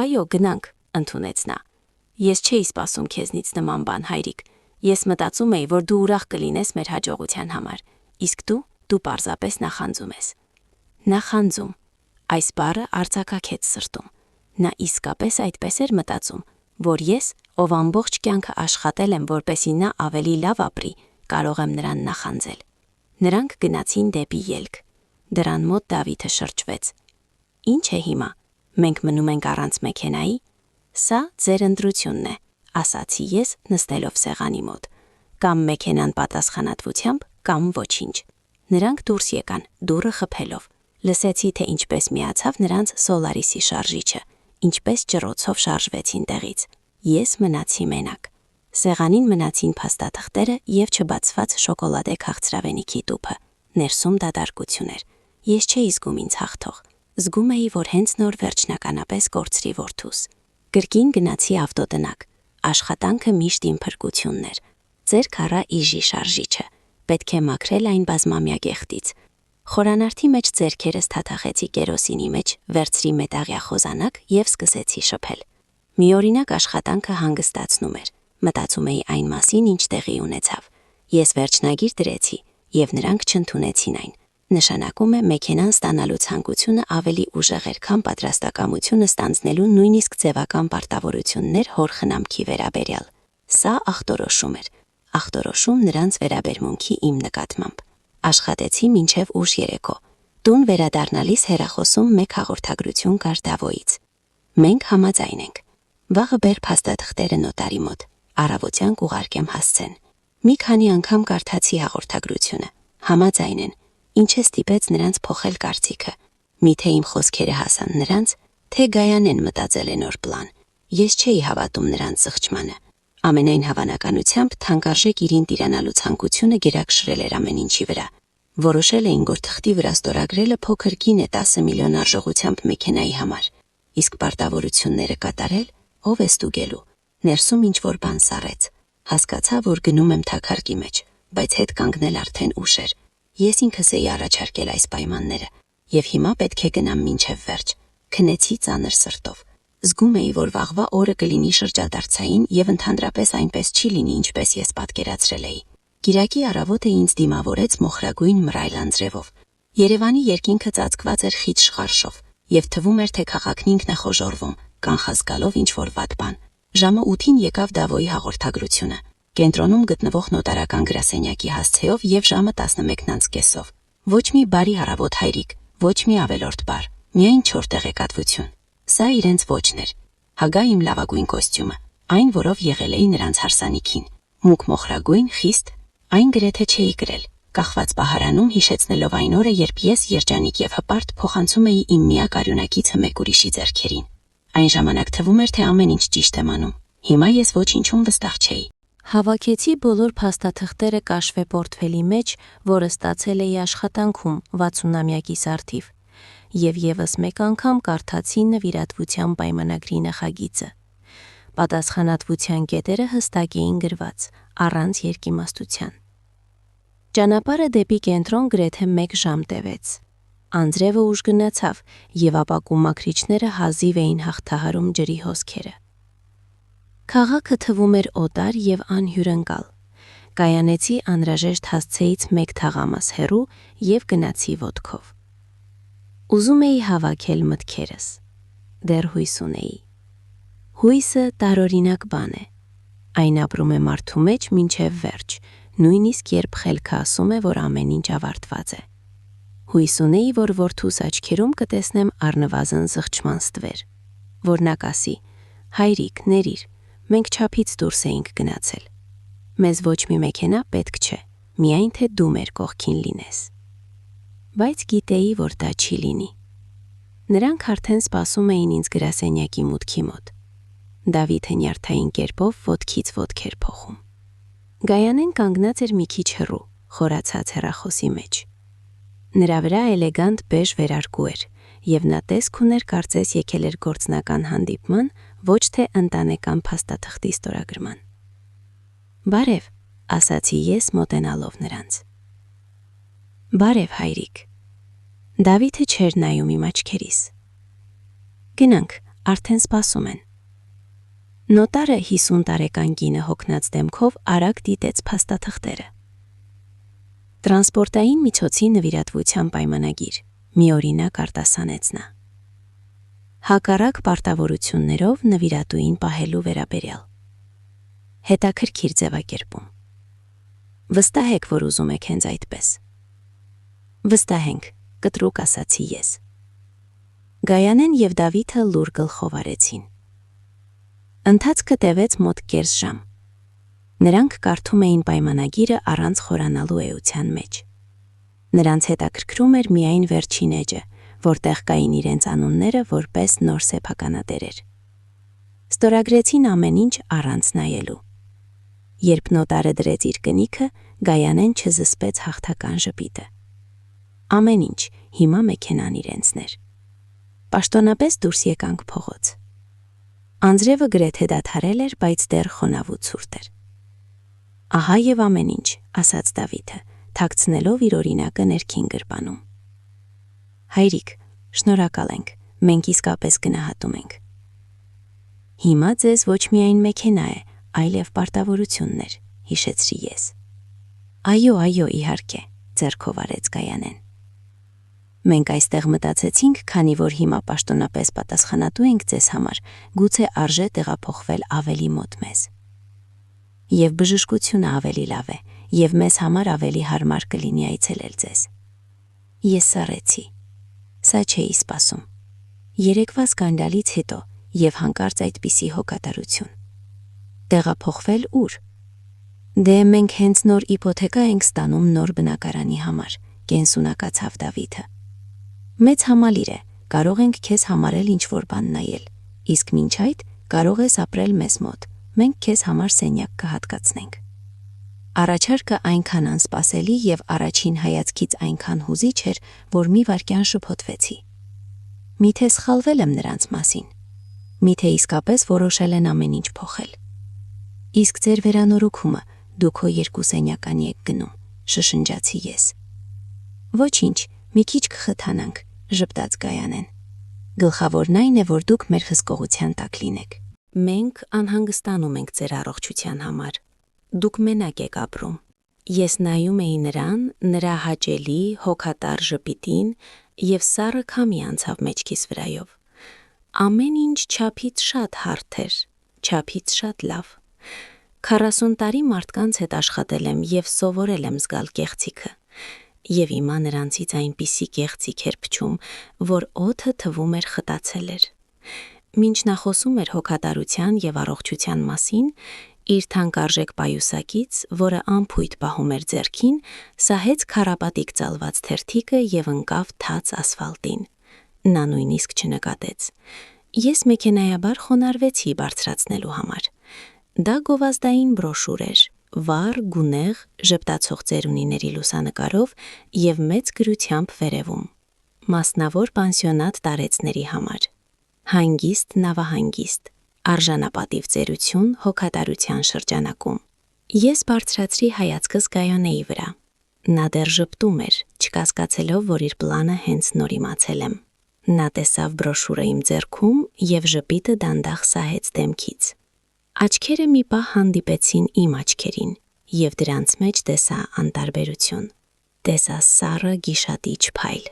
Այո, գնանք, ընդունեց նա։ Ես չէի սպասում քեզնից նման բան, հայրիկ։ Ես մտածում էի, որ դու ուրախ կլինես մեր հաջողության համար, իսկ դու պարզապես նախանձում ես։ Նախանձում։ Այս բառը արձակակեց սրտում։ Նա իսկապես այդպես էր մտածում, որ ես, ով ամբողջ կյանքը աշխատել եմ, որպեսզի նա ավելի լավ ապրի, կարող եմ նրան նախանձել։ Նրանք գնացին դեպի ելք։ Դրան մոտ Դավիթը շրջվեց։ Ինչ է հիմա։ Մենք մնում ենք առանց մեքենայի։ Սա ձեր ընտրությունն է, ասացի ես նստելով սեղանի մոտ։ Կամ մեքենան պատասխանատվությամբ, կամ ոչինչ։ Նրանք դուրս եկան, դուռը խփելով։ Լսեցի, թե ինչպես միացավ նրանց Solaris-ի շարժիչը, ինչպես ջրոցով շարժվեցին տեղից։ Ես մնացի մենակ։ Սեղանին մնացին փաստաթղթերը եւ չբացված շոկոլադե քաղցրավենիքի տուփը։ Ներսում դատարկություն էր։ Ես չէի զգում ինձ հաղթող։ Զգում էի, որ հենց նոր վերջնականապես կորցրի որդուս։ Կրկին գնացի ավտոտնակ։ Աշխատանքը միշտ իմ փրկությունն էր։ Ձերք առա իժի շարժիչը։ Պետք է մաքրել այն բազմամյա գեղտից։ Խորանարդի մեջ ձեռքերս թաթախեցի կերոսինի մեջ, վերցրի մետաղյա խոզանակ եւ սկսեցի շփել։ Միօրինակ աշխատանքը հանգստացնում էր։ Մտածում էի այն մասին, ինչ տեղի ունեցավ։ Ես վերջնագիր դրեցի եւ նրանք չընդունեցին այն։ Նշանակում է մեքենան ստանալու ցանկությունը ավելի ուժեղ էր, քան պատրաստակամությունը ստանձնելու նույնիսկ ձևական պարտավորություններ հոր խնամքի վերաբերյալ։ Սա ախտորոշում էր։ Ախտորոշում նրանց վերաբերմունքի իմ նկատմամբ։ Աշխատեցի մինչև ուշ երեկո։ Տուն վերադառնալիս հեռախոսում մեկ հաղորդագրություն կար Դավոյից։ Մենք համաձայն ենք։ Վաղը բեր փաստաթղթերը նոտարի մոտ։ Առավոտյան կուղարկեմ հասցեն։ Մի քանի անգամ կարդացի հաղորդագրությունը։ Համաձայն են։ Ինչ է ստիպեց նրանց փոխել կարծիքը։ Միթե իմ խոսքերը հասան նրանց, թե Գայանեն մտածել է նոր պլան։ Ես չէի հավատում նրանց զղջմանը։ Ամենայն հավանականությամբ թանկարժեք իրին տիրանալու ցանկությունը գերակշռել էր ամեն ինչի վրա։ Որոշել էին, որ թղթի վրա ստորագրելը փոքր գին է 10 միլիոն արժողությամբ մեքենայի համար, իսկ պարտավորությունները կատարել ով է ստուգելու։ Ներսում ինչ-որ բան սառեց։ Հասկացա, որ գնում եմ թաքարկի մեջ, բայց հետ կանգնել արդեն ուշ էր։ Ես ինքս էի առաջարկել այս պայմանները, եւ հիմա պետք է գնամ մինչև վերջ։ Քնեցի ծանր սրտով։ Զգում էի, որ վաղվա օրը կլինի շրջադարձային եւ ընդհանրապես այնպես չի լինի, ինչպես ես պատկերացրել էի։ Կիրակի առավոտը ինձ դիմավորեց մոխրագույն մռայլ անձրևով։ Երևանի երկինքը ծածկված էր խիտ շղարշով, եւ թվում էր, թե քաղաքն ինքն է խոժոռվում, կանխազգալով ինչ-որ վատ բան։ Ժամը 8-ին եկավ Դավոյի հաղորդագրությունը։ Կենտրոնում գտնվող նոտարական գրասենյակի հասցեով եւ ժամը 11:30-ով։ Ոչ մի բարի առավոտ, հայրիկ, ոչ մի ավելորդ բառ, միայն 4 տեղեկատվություն։ Սա իրենց ոչն էր։ Հագա իմ լավագույն կոստյումը, այն, որով եղել էի նրանց հարսանիքին։ Մուգ մոխրագույն, խիստ, այն գրեթե չէի գրել, կախված պահարանում հիշեցնելով այն օրը, երբ ես երջանիկ եւ հպարտ փոխանցում էի իմ միակ արյունակիցը մեկ ուրիշի ձեռքերին։ Այն ժամանակ թվում էր, թե ամեն ինչ ճիշտ եմ անում։ Հիմա ես ոչինչում վստահ չէի։ Հավաքեցի բոլոր փաստաթղթերը կաշվե պորտֆելի մեջ, որը ստացել էի աշխատանքում 60-ամյակիս արդիվ, եւ եւս մեկ անգամ կարդացի նվիրատվության պայմանագրի նախագիծը։ Պատասխանատվության կետերը հստակ էին գրված, առանց երկիմաստության։ Ճանապարհը դեպի կենտրոն գրեթե 1 ժամ տևեց։ Անձրևը ուժ գնացավ, եւ ապակու մաքրիչները հազիվ էին հաղթահարում ջրի հոսքերը։ Քաղաքը թվում էր օտար եւ անհյուրընկալ։ Կայանեցի անհրաժեշտ հասցեից 1 թաղամաս հեռու եւ գնացի ոտքով։ Ուզում էի հավաքել մտքերս։ Դեռ հույս ունեի։ Հույսը տարօրինակ բան է։ Այն ապրում է մարդու մեջ մինչև վերջ, նույնիսկ երբ խելքը ասում է, որ ամեն ինչ ավարտված է։ Հույս ունեի, որ որդուս աչքերում կտեսնեմ առնվազն զղջման ստվեր, որ նա կասի. «Հայրիկ, ներիր, մենք չափից դուրս էինք գնացել։ Մեզ ոչ մի մեքենա պետք չէ, միայն թե դու մեր կողքին լինես»։ Բայց գիտեի, որ դա չի լինի։ Նրանք արդեն սպասում էին ինձ գրասենյակի մուտքի մոտ։ Դավիթը նյարդային կերպով ոտքից ոտք էր փոխում։ Գայանեն կանգնած էր մի քիչ հեռու, խորացած հեռախոսի մեջ։ Նրա վրա էլեգանտ բեժ վերարկու էր, և նա տեսք ուներ կարծես եկել էր գործնական հանդիպման, ոչ թե ընտանեկան փաստաթղթի ստորագրման։ «Բարև», ասացի ես մոտենալով նրանց։ «Բարև, հայրիկ»։ Դավիթը չէր նայում իմ աչքերիս։ «Գնանք, արդեն սպասում են»։ Նոտարը 50 տարեկան կինը հոգնած դեմքով արագ դիտեց փաստաթղթերը։ Տրանսպորտային միջոցի նվիրատվության պայմանագիր, միօրինակ արտասանեց նա։ Հակառակ պարտավորություններով նվիրատուին պահելու վերաբերյալ։ Հետաքրքիր ձևակերպում։ Վստահ եք, որ ուզում եք հենց այդպես։ Վստահ ենք, կտրուկ ասացի ես։ Գայանեն և Դավիթը լուր գլխով արեցին։ Ընթացքը տևեց մոտ կես ժամ։ Նրանք կարդում էին պայմանագիրը առանց խորանալու էության մեջ։ Նրանց հետաքրքրում էր միայն վերջին էջը, որտեղ կային իրենց անունները որպես նոր սեփականատերեր։ Ստորագրեցին ամեն ինչ առանց նայելու։ Երբ նոտարը դրեց իր կնիքը, Գայանեն չզսպեց հաղթական ժպիտը։ Ամեն ինչ, հիմա մեքենան իրենցն էր։ Պաշտոնապես դուրս եկանք փողոց։ Անձրևը գրեթե դադարել էր, բայց դեռ խոնավ ու ցուրտ էր։ Ահա և ամեն ինչ, ասաց Դավիթը, թաքցնելով իր օրինակը ներքին գրպանում։ Հայրիկ, շնորհակալ ենք, մենք իսկապես գնահատում ենք։ Հիմա ձեզ ոչ միայն մեքենա է, այլև պարտավորություններ, հիշեցրի ես։ Այո, իհարկե, ձեռքով արեց Գայանեն։ Մենք այստեղ մտածեցինք, քանի որ հիմա պաշտոնապես պատասխանատու ենք ձեզ համար, գուցե արժե տեղափոխվել ավելի մոտ մեզ։ Եվ բժշկությունը ավելի լավ է, և մեզ համար ավելի հարմար կլինի այցելել ձեզ։ Ես սառեցի։ Սա չէի սպասում։ Երեկվա սկանդալից հետո և հանկարծ այդպիսի հոգատարություն։ Տեղափոխվել ուր։ Դե մենք հենց նոր իպոթեկա ենք ստանում նոր բնակարանի համար, կենսունակացավ Դավիթը։ Մեծ համալիր է, կարող ենք քեզ համարել ինչ-որ բան նայել, իսկ մինչ այդ կարող ես ապրել մեզ մոտ, մենք քեզ համար սենյակ կհատկացնենք։ Առաջարկը այնքան անսպասելի և առաջին հայացքից այնքան հուզիչ էր, որ մի վայրկյան շփոթվեցի։ Միթե սխալվել եմ նրանց մասին։ Միթե իսկապես որոշել են ամեն ինչ փոխել։ Իսկ ձեր վերանորոգումը դու քո երկու սենյականի եք գնում, շշնջացի ես։ Ոչինչ, մի քիչ կխթանանք, ժպտաց Գայանեն։ Գլխավորն այն է, որ դուք մեր հսկողության տակ լինեք։ Մենք անհանգստանում ենք ձեր առողջության համար։ Դուք մենակ եք ապրում։ Ես նայում էի նրան, նրա հաճելի, հոգատար ժպիտին և սառը քամի անցավ մեջքիս վրայով։ Ամեն ինչ չափից շատ հարթ էր, չափից շատ լավ։ 40 տարի մարդկանց հետ աշխատել եմ և սովորել եմ զգալ կեղծիքը։ Եվ հիմա նրանցից այնպիսի կեղծիք էր փչում, որ օդը թվում էր խտացել էր։ Մինչ նա խոսում էր հոգատարության և առողջության մասին, իր թանկարժեք պայուսակից, որը անփույթ պահում էր ձեռքին, սահեց քառապատիկ ծալված թերթիկը և ընկավ թաց ասֆալտին։ Նա նույնիսկ չնկատեց։ Ես մեքենայաբար խոնարհվեցի բարձրացնելու համար։ Դա գովազդային բրոշուր էր, վառ, գունեղ, ժպտացող ծերունիների լուսանկարով և մեծ գրությամբ վերևում։ Մասնավոր պանսիոնատ տարեցների համար։ Հանգիստ նավահանգիստ, արժանապատիվ ծերություն հոգատարության շրջանակում։ Ես բարձրացրի հայացքս Գայանեի վրա։ Նա դեռ ժպտում էր, չկասկածելով, որ իր պլանը հենց նոր իմացել եմ։ Նա տեսավ բրոշուրը իմ ձեռքում և ժպիտը դանդաղ սահեց դեմքից։ Աչքերը մի պահ հանդիպեցին իմ աչքերին, և դրանց մեջ տեսա անտարբերություն։ Տեսա սառը գիշատիչ փայլ։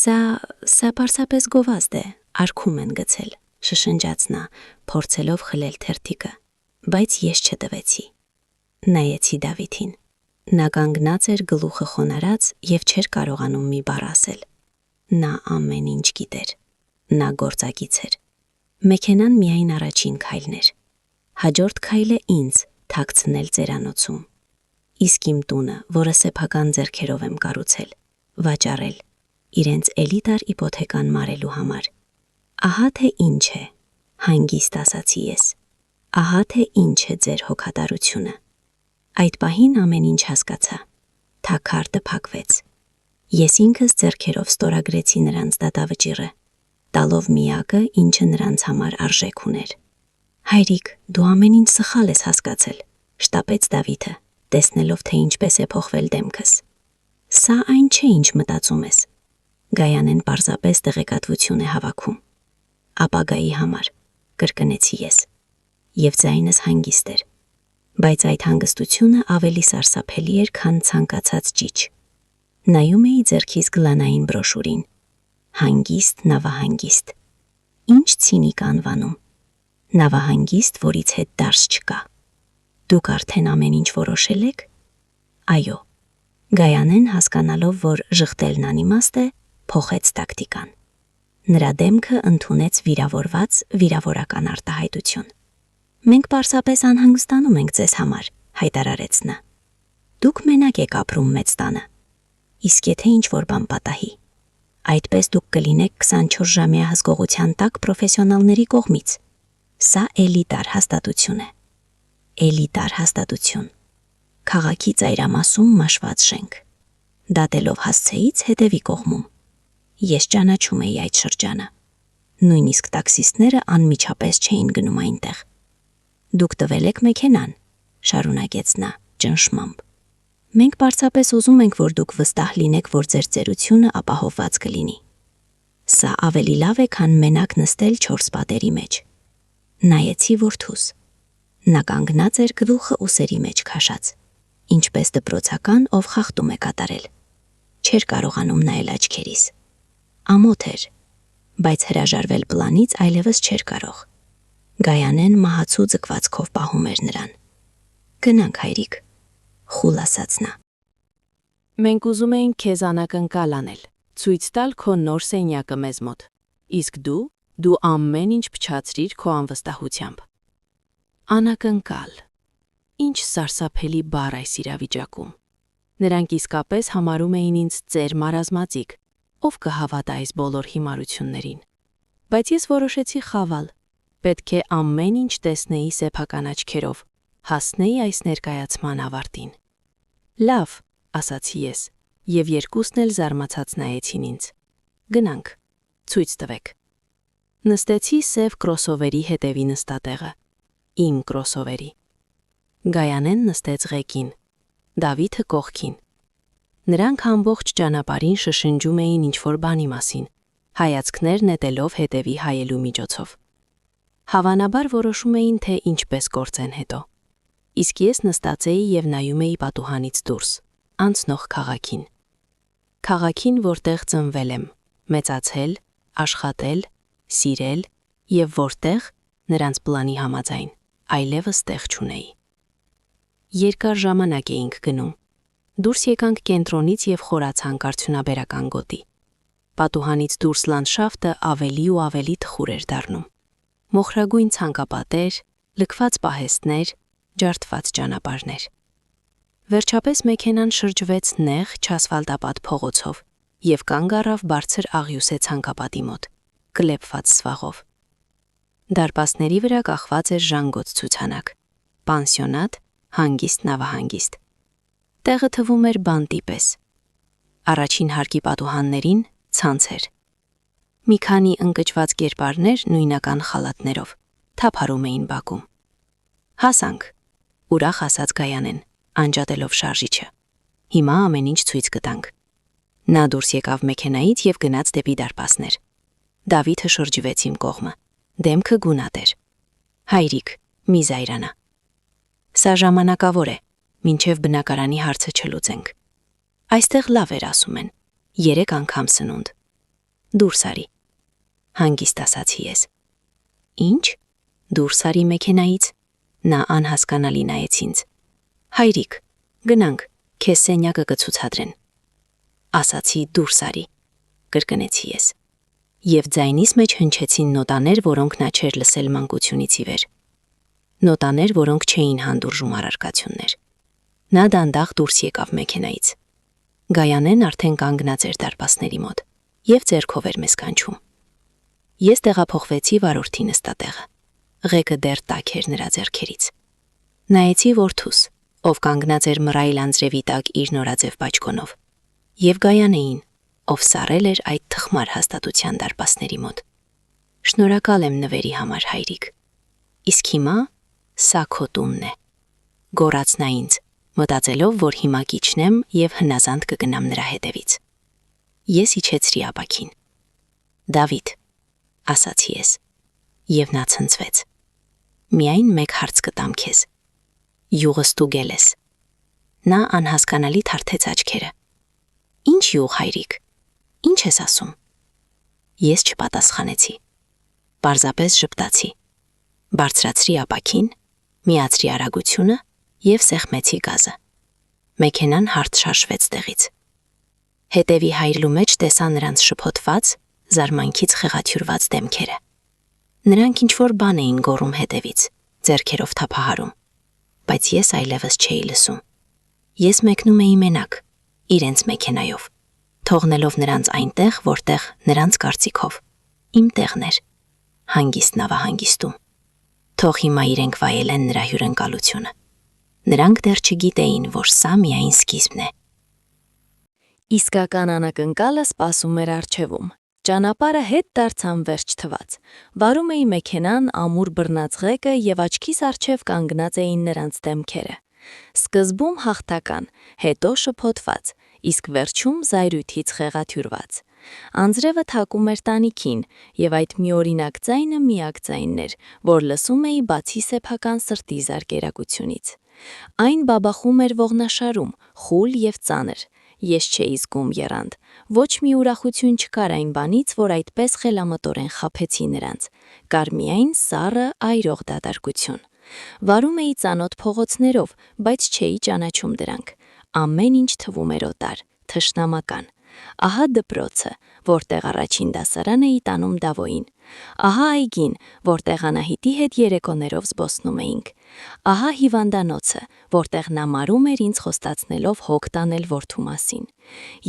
Սա պարզապես գովազդ է, արքում են գցել, շշնջաց նա, փորձելով խլել թերթիկը, բայց ես չտվեցի։ Նայեցի Դավիթին։ Նա կանգնած էր գլուխը խոնարած եւ չէր կարողանում մի բառ ասել։ Նա ամեն ինչ գիտեր։ Նա գործակից էր։ Մեքենան միայն առաջին քայլն էր։ Հաջորդ քայլը ինձ թաքցնել ծերանոցում։ Իսկ իմ տունը, որը սեփական ձեռքերով եմ կառուցել, վաճառել, իրենց էլիտար իպոթեկան մարելու համար։ Ահա թե ինչ է, հանգիստ ասացի ես։ Ահա թե ինչ է ձեր հոգատարությունը։ Այդ պահին ամեն ինչ հասկացա։ Թակարդը փակվեց։ Ես ինքս ձեռքերով ստորագրեցի նրանց դատավճիռը, տալով միակը, ինչը նրանց համար արժեք ուներ։ Հայրիկ, դու ամեն ինչ սխալ ես հասկացել, շտապեց Դավիթը, տեսնելով թե ինչպես է փոխվել դեմքս։ Սա այն չէ, ինչ մտածում ես։ Գայանեն պարզապես տեղեկատվություն է հավաքում։ Ապագայի համար, կրկնեցի ես, եւ ձայնս հանգիստ էր, բայց այդ հանգստությունը ավելի սարսափելի էր, քան ցանկացած ճիչ։ Նայում էի ձեռքիս գլանային բրոշուրին։ Հանգիստ նավահանգիստ։ Ինչ ցինիկ անվանում։ Նավահանգիստ, որից հետ դարս չկա։ Դուք արդեն ամեն ինչ որոշել եք։ Այո։ Գայանեն, հասկանալով, որ ժխտելն անիմաստ է, փոխեց տակտիկան։ Նրա դեմքը ընդունեց վիրավորված վիրավորական արտահայտություն։ Մենք պարզապես անհանգստանում ենք ձեզ համար, հայտարարեց նա։ Դուք մենակ եք ապրում մեծ տանը։ Իսկ եթե ինչ-որ բան պատահի, այդպես դուք կլինեք 24-ժամյա հսկողության տակ պրոֆեսիոնալների կողմից։ Սա էլիտար հաստատություն է։ Էլիտար հաստատություն։ Քաղաքի ծայրամասում մաշված շենք։ Դատելով հասցեից հետևի կողմում։ Ես ճանաչում էի այդ շրջանը։ Նույնիսկ տաքսիստները անմիջապես չէին գնում այնտեղ։ Դուք տվել եք մեքենան, շարունակեց նա ճնշմամբ։ Մենք պարզապես ուզում ենք, որ դուք վստահ լինեք, որ ձեր ծերությունը ապահովված կլինի։ Սա ավելի լավ է, քան մենակ նստել 4 պատերի մեջ։ Նայեցի որդուս։ Նա կանգնած էր գլուխը ուսերի մեջ քաշած, ինչպես դպրոցական, ով խախտում է կատարել։ Չէր կարողանում նայել աչքերիս։ Ամոթ էր, բայց հրաժարվել պլանից այլևս չէր կարող։ Գայանեն մահացու ձգվածքով պահում էր նրան։ Գնանք, հայրիկ, խուլ ասաց նա։ Մենք ուզում էինք քեզ անակնկալ անել, ցույց տալ քո նոր սենյակը մեզ մոտ։ Իսկ դու ամեն ինչ փչացրիր քո անվստահությամբ։ Անակնկալ։ Ինչ սարսափելի բառ այս իրավիճակում։ Նրանք իսկապես համարում էին ինձ ծեր մարազմածիկ, ով կհավատա այս բոլոր հիմարություններին։ Բայց ես որոշեցի խավալ։ Պետք է ամեն ինչ տեսնեի սեփական աչքերով, հասնեի այս ներկայացման ավարտին։ Լավ, ասացի ես, եւ երկուսն էլ զարմացած նայեցին ինձ։ Գնանք, ցույց տվեք։ Նստեցի սև կրոսովերի հետևի նստատեղը։ Իմ կրոսովերի։ Գայանեն նստեց ղեկին, Դավիթը կողքին։ Նրանք ամբողջ ճանապարհին շշնջում էին ինչ-որ բանի մասին, հայացքներ նետելով հետևի հայելու միջոցով։ Հավանաբար որոշում էին, թե ինչպես գործեն հետո։ Իսկ ես նստած էի եւ նայում էի պատուհանից դուրս, անցնող քաղաքին։ Քաղաքին, որտեղ ծնվել եմ, մեծացել, աշխատել, սիրել եւ որտեղ նրանց պլանի համաձայն այլևս տեղ չունեի։ Երկար ժամանակ էինք գնում։ Դուրս եկանք կենտրոնից եւ խորացանք արդյունաբերական գոտի։ Պատուհանից դուրս լանդշաֆտը ավելի ու ավելի թխուր էր դառնում։ Մոխրագույն ցանկապատեր, լքված պահեստներ, ջարդված ճանապարհներ։ Վերջապես մեքենան շրջվեց նեղ չասֆալտապատ փողոցով եւ կանգ առավ բարձր աղյուսե ցանկապատի մոտ, կլեպված սվաղով։ Դարպասների վրա կախված էր ժանգոց ցուցանակ։ Պանսիոնատ, հանգիստ նավահանգիստ։ Տեղը թվում էր բանտի պես։ Առաջին հարկի պատուհաններին ցանց էր։ Մի քանի ընկճված կերպարներ նույնական խալաթներով թափարում էին բակում։ Հասանք, ուրախ ասաց Գայանեն, անջատելով շարժիչը։ Հիմա ամեն ինչ ցույց կտանք։ Նա դուրս եկավ մեքենայից եւ գնաց դեպի դարպասներ։ Դավիթը շրջվեց իմ կողմը։ Դեմքը գունատ էր։ Հայրիկ, մի զայրանա։ Սա ժամանակավոր է, մինչև բնակարանի հարցը չլուծենք։ Այստեղ լավ էր, ասում են, 3 անգամ սնունդ։ Դուրս արի, հանգիստ ասացի ես։ Ինչ? Դուրս արի մեքենայից։ Նա անհասկանալի նայեց ինձ։ Հայրիկ, գնանք, Քեզ սենյակը կցուցադրեն։ Ասացի դուրս արի, կրկնեցի ես։ Եվ ձայնիս մեջ հնչեցին նոտաներ, որոնք նա չէր լսել մանկությունից ի վեր։ Նոտաներ, որոնք չէին հանդուրժում առարկություններ։ Նա դանդաղ դուրս եկավ մեքենայից։ Գայանեն արդեն կանգնած էր դարպասների մոտ և ձեռքով էր մեզ կանչում։ Ես տեղափոխվեցի վարորդի նստատեղը։ Ղեկը դեռ տաք էր նրա ձեռքերից։ Նայեցի որդուս, ով կանգնած էր մռայլ անձրևի տակ իր նորաձև բաճկոնով, և Գայանեին, ով սառել էր այդ թխմար հաստատության դարպասների մոտ։ Շնորհակալ եմ նվերի համար, հայրիկ։ Իսկ հիմա սա քո տունն է, գոռաց նա ինձ, մտածելով, որ հիմա կիջնեմ և հնազանդ կգնամ նրա հետևից։ Ես իջեցրի ապակին։ Դավիթ, ասացի ես, և նա ցնցվեց։ Միայն մեկ հարց կտամ քեզ։ Յուղը ստուգել ես։ Նա անհասկանալի թարթեց աչքերը։ Ինչ յուղ, հայրիկ, ինչ ես ասում։ Ես չպատասխանեցի։ Պարզապես ժպտացի։ Բարձրացրի ապակին, միացրի արագությունը և սեղմեցի գազը։ Մեքենան հարթ շարժվեց տեղից։ Հետևի հայրլու մեջ տեսա նրանց շփոթված, զարմանքից խեղաթյուրված դեմքերը։ Նրանք ինչ-որ բան էին գոռում հետևից, ձեռքերով թափահարում, բայց ես այլևս չէի լսում։ Ես մեկնում էի մենակ, իրենց մեքենայով, թողնելով նրանց այնտեղ, որտեղ նրանց կարծիքով իմ տեղն էր, հանգիստ նավահանգիստում։ Թող հիմա իրենք վայելեն նրա հյուրընկալությունը։ Նրանք դեռ չգիտեին, որ սա միայն սկիզբն է։ Իսկական անակնկալը սպասում էր առջևում։ Ճանապարհը հետ դարձան վերջ թված։ Վարում էի մեքենան, ամուր բռնած ղեկը և աչքիս առջև կանգնած էին նրանց դեմքերը։ Սկզբում հաղթական, հետո շփոթված, իսկ վերջում զայրույթից խեղաթյուրված։ Անձրևը թակում էր տանիքին, և այդ միօրինակ ձայնը միակ ձայնն էր, որ լսում էի բացի սեփական սրտի զարկերակությունից։ Այն բաբախում էր ողնաշարում, խուլ և ծանր։ Ես չէի զգում եռանդ, ոչ մի ուրախություն չկար այն բանից, որ այդպես խելամտորեն խաբեցի նրանց, կար միայն սառը այրող դատարկություն։ Վարում էի ծանոթ փողոցներով, բայց չէի ճանաչում դրանք։ Ամեն ինչ թվում էր օտար, թշնամական։ Ահա դպրոցը, որտեղ առաջին դասարան էի տանում Դավոյին։ Ահա այգին, որտեղ Անահիտի հետ երեկոներով զբոսնում էինք։ Ահա հիվանդանոցը, որտեղ նա մարում էր ինձ խոստացնելով հոգ տանել որդու մասին։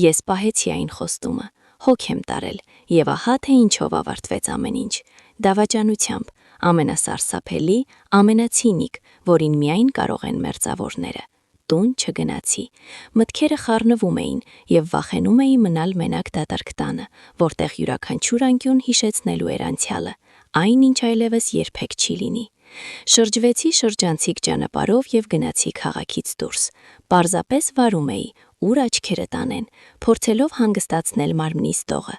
Ես պահեցի այն խոստումը, հոգ եմ տարել, և ահա թե ինչով ավարտվեց ամեն ինչ։ Դավաճանությամբ, ամենասարսափելի, ամենացինիկ, որին միայն կարող են մերձավորները։ Տուն չգնացի։ Մտքերը խառնվում էին և վախենում էի մնալ մենակ դատարկ տանը, որտեղ յուրաքանչյուր անկյուն հիշեցնելու էր անցյալը, այն ինչ այլևս երբեք չի լինի։ Շրջվեցի շրջանցիկ ճանապարհով և գնացի քաղաքից դուրս։ Պարզապես վարում էի, ուր աչքերը տանեն, փորձելով հանգստացնել մարմնիս տողը։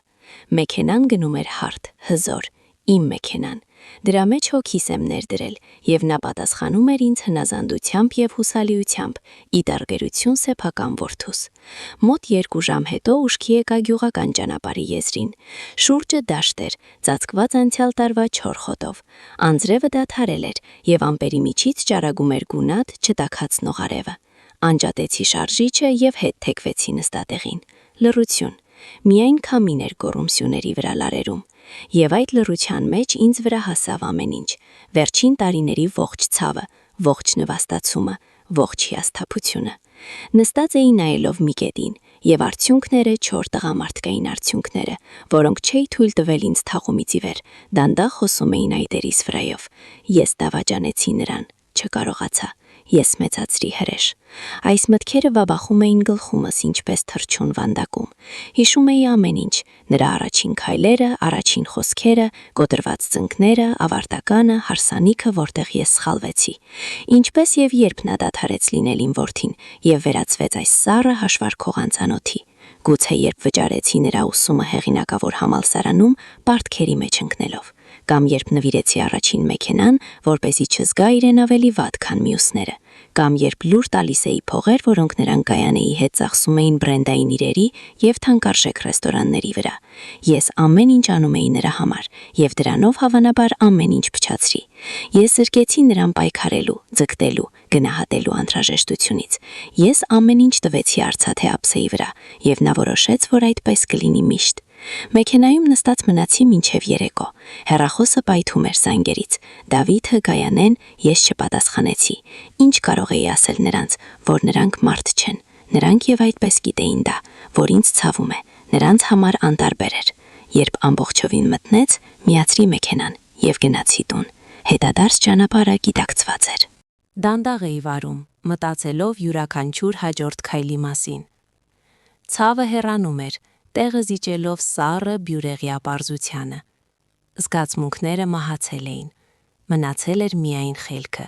Մեքենան գնում էր հարթ, հզոր, իմ մեքենան։ Դրա մեջ հոգիս եմ ներդրել, և նա պատասխանում էր ինձ հնազանդությամբ և հուսալիությամբ, ի տարբերություն սեփական որդուս։ Մոտ 2 ժամ հետո ուշքի եկա գյուղական ճանապարհի եզրին։ Շուրջը դաշտ էր, ծածկված անցյալ տարվա չոր խոտով։ Անձրևը դադարել էր, և ամպերի միջից ճարագում էր գունատ, չտաքացնող արևը։ Անջատեցի շարժիչը և հետ թեքվեցի նստատեղին։ Լռություն։ Միայն քամին էր գոռում սյուների վրա լարերում։ Եվ այդ լռության մեջ ինձ վրա հասավ ամեն ինչ։ Վերջին տարիների ողջ ցավը, ողջ նվաստացումը, ողջ հիասթափությունը։ Նստած էի նայելով մի կետին, և արդյունքները չոր տղամարդկային արդյունքները, որոնք չէի թույլ տվել ինձ թաղումից ի վեր, դանդաղ հոսում էին այտերիս վրայով։ Ես դավաճանեցի նրան, չկարողացա։ Ես մեծացրի հրեշ։ Այս մտքերը վաբախում էին գլխումս ինչպես թռչուն վանդակում։ Հիշում էի ամեն ինչ՝ նրա առաջին քայլերը, առաջին խոսքերը, կոտրված ծնկները, ավարտականը, հարսանիքը, որտեղ ես սխալվեցի։ Ինչպես և երբ նա դադարեց լինել իմ որդին և վերածվեց այս սառը հաշվարկող անծանոթի։ Գուցե երբ վճարեցի նրա ուսումը հեղինակավոր համալսարանում, պարտքերի մեջ ընկնելով, կամ երբ նվիրեցի առաջին մեքենան, որպեսզի չզգա իրեն ավելի վատ, քան մյուսները, կամ երբ լուր տալիս էի փողեր, որոնք նրան կայանեի հետ ծախսում էին բրենդային իրերի և թանկարժեք ռեստորանների վրա։ Ես ամեն ինչ անում էի նրա համար, և դրանով հավանաբար ամեն ինչ փչացրի։ Ես զրկեցի նրան պայքարելու, ձգտելու, գնահատելու անհրաժեշտությունից։ Ես ամեն ինչ տվեցի արծաթե ափսեի վրա, և նա որոշեց, որ այդպես կլինի միշտ։ Մեքենայում նստած մնացի մինչև երեկո։ Հեռախոսը պայթում էր զանգերից։ Դավիթը, Գայանեն, ես չպատասխանեցի։ Ինչ կարող էի ասել նրանց, որ նրանք մարդ չեն։ Նրանք և այդպես գիտեին դա, որ ինձ ցավում է, նրանց համար անտարբեր էր։ Երբ ամբողջովին մտնեց, միացրի մեքենան և գնացի տուն։ Հետադարձ ճանապարհը գիտակցված էր։ Դանդաղ էի վարում, մտածելով յուրաքանչյուր հաջորդ քայլի մասին։ Ցավը հեռանում էր, տեղը զիջելով սառը բյուրեղյա պարզությանը։ Զգացմունքները մահացել էին, մնացել էր միայն խելքը,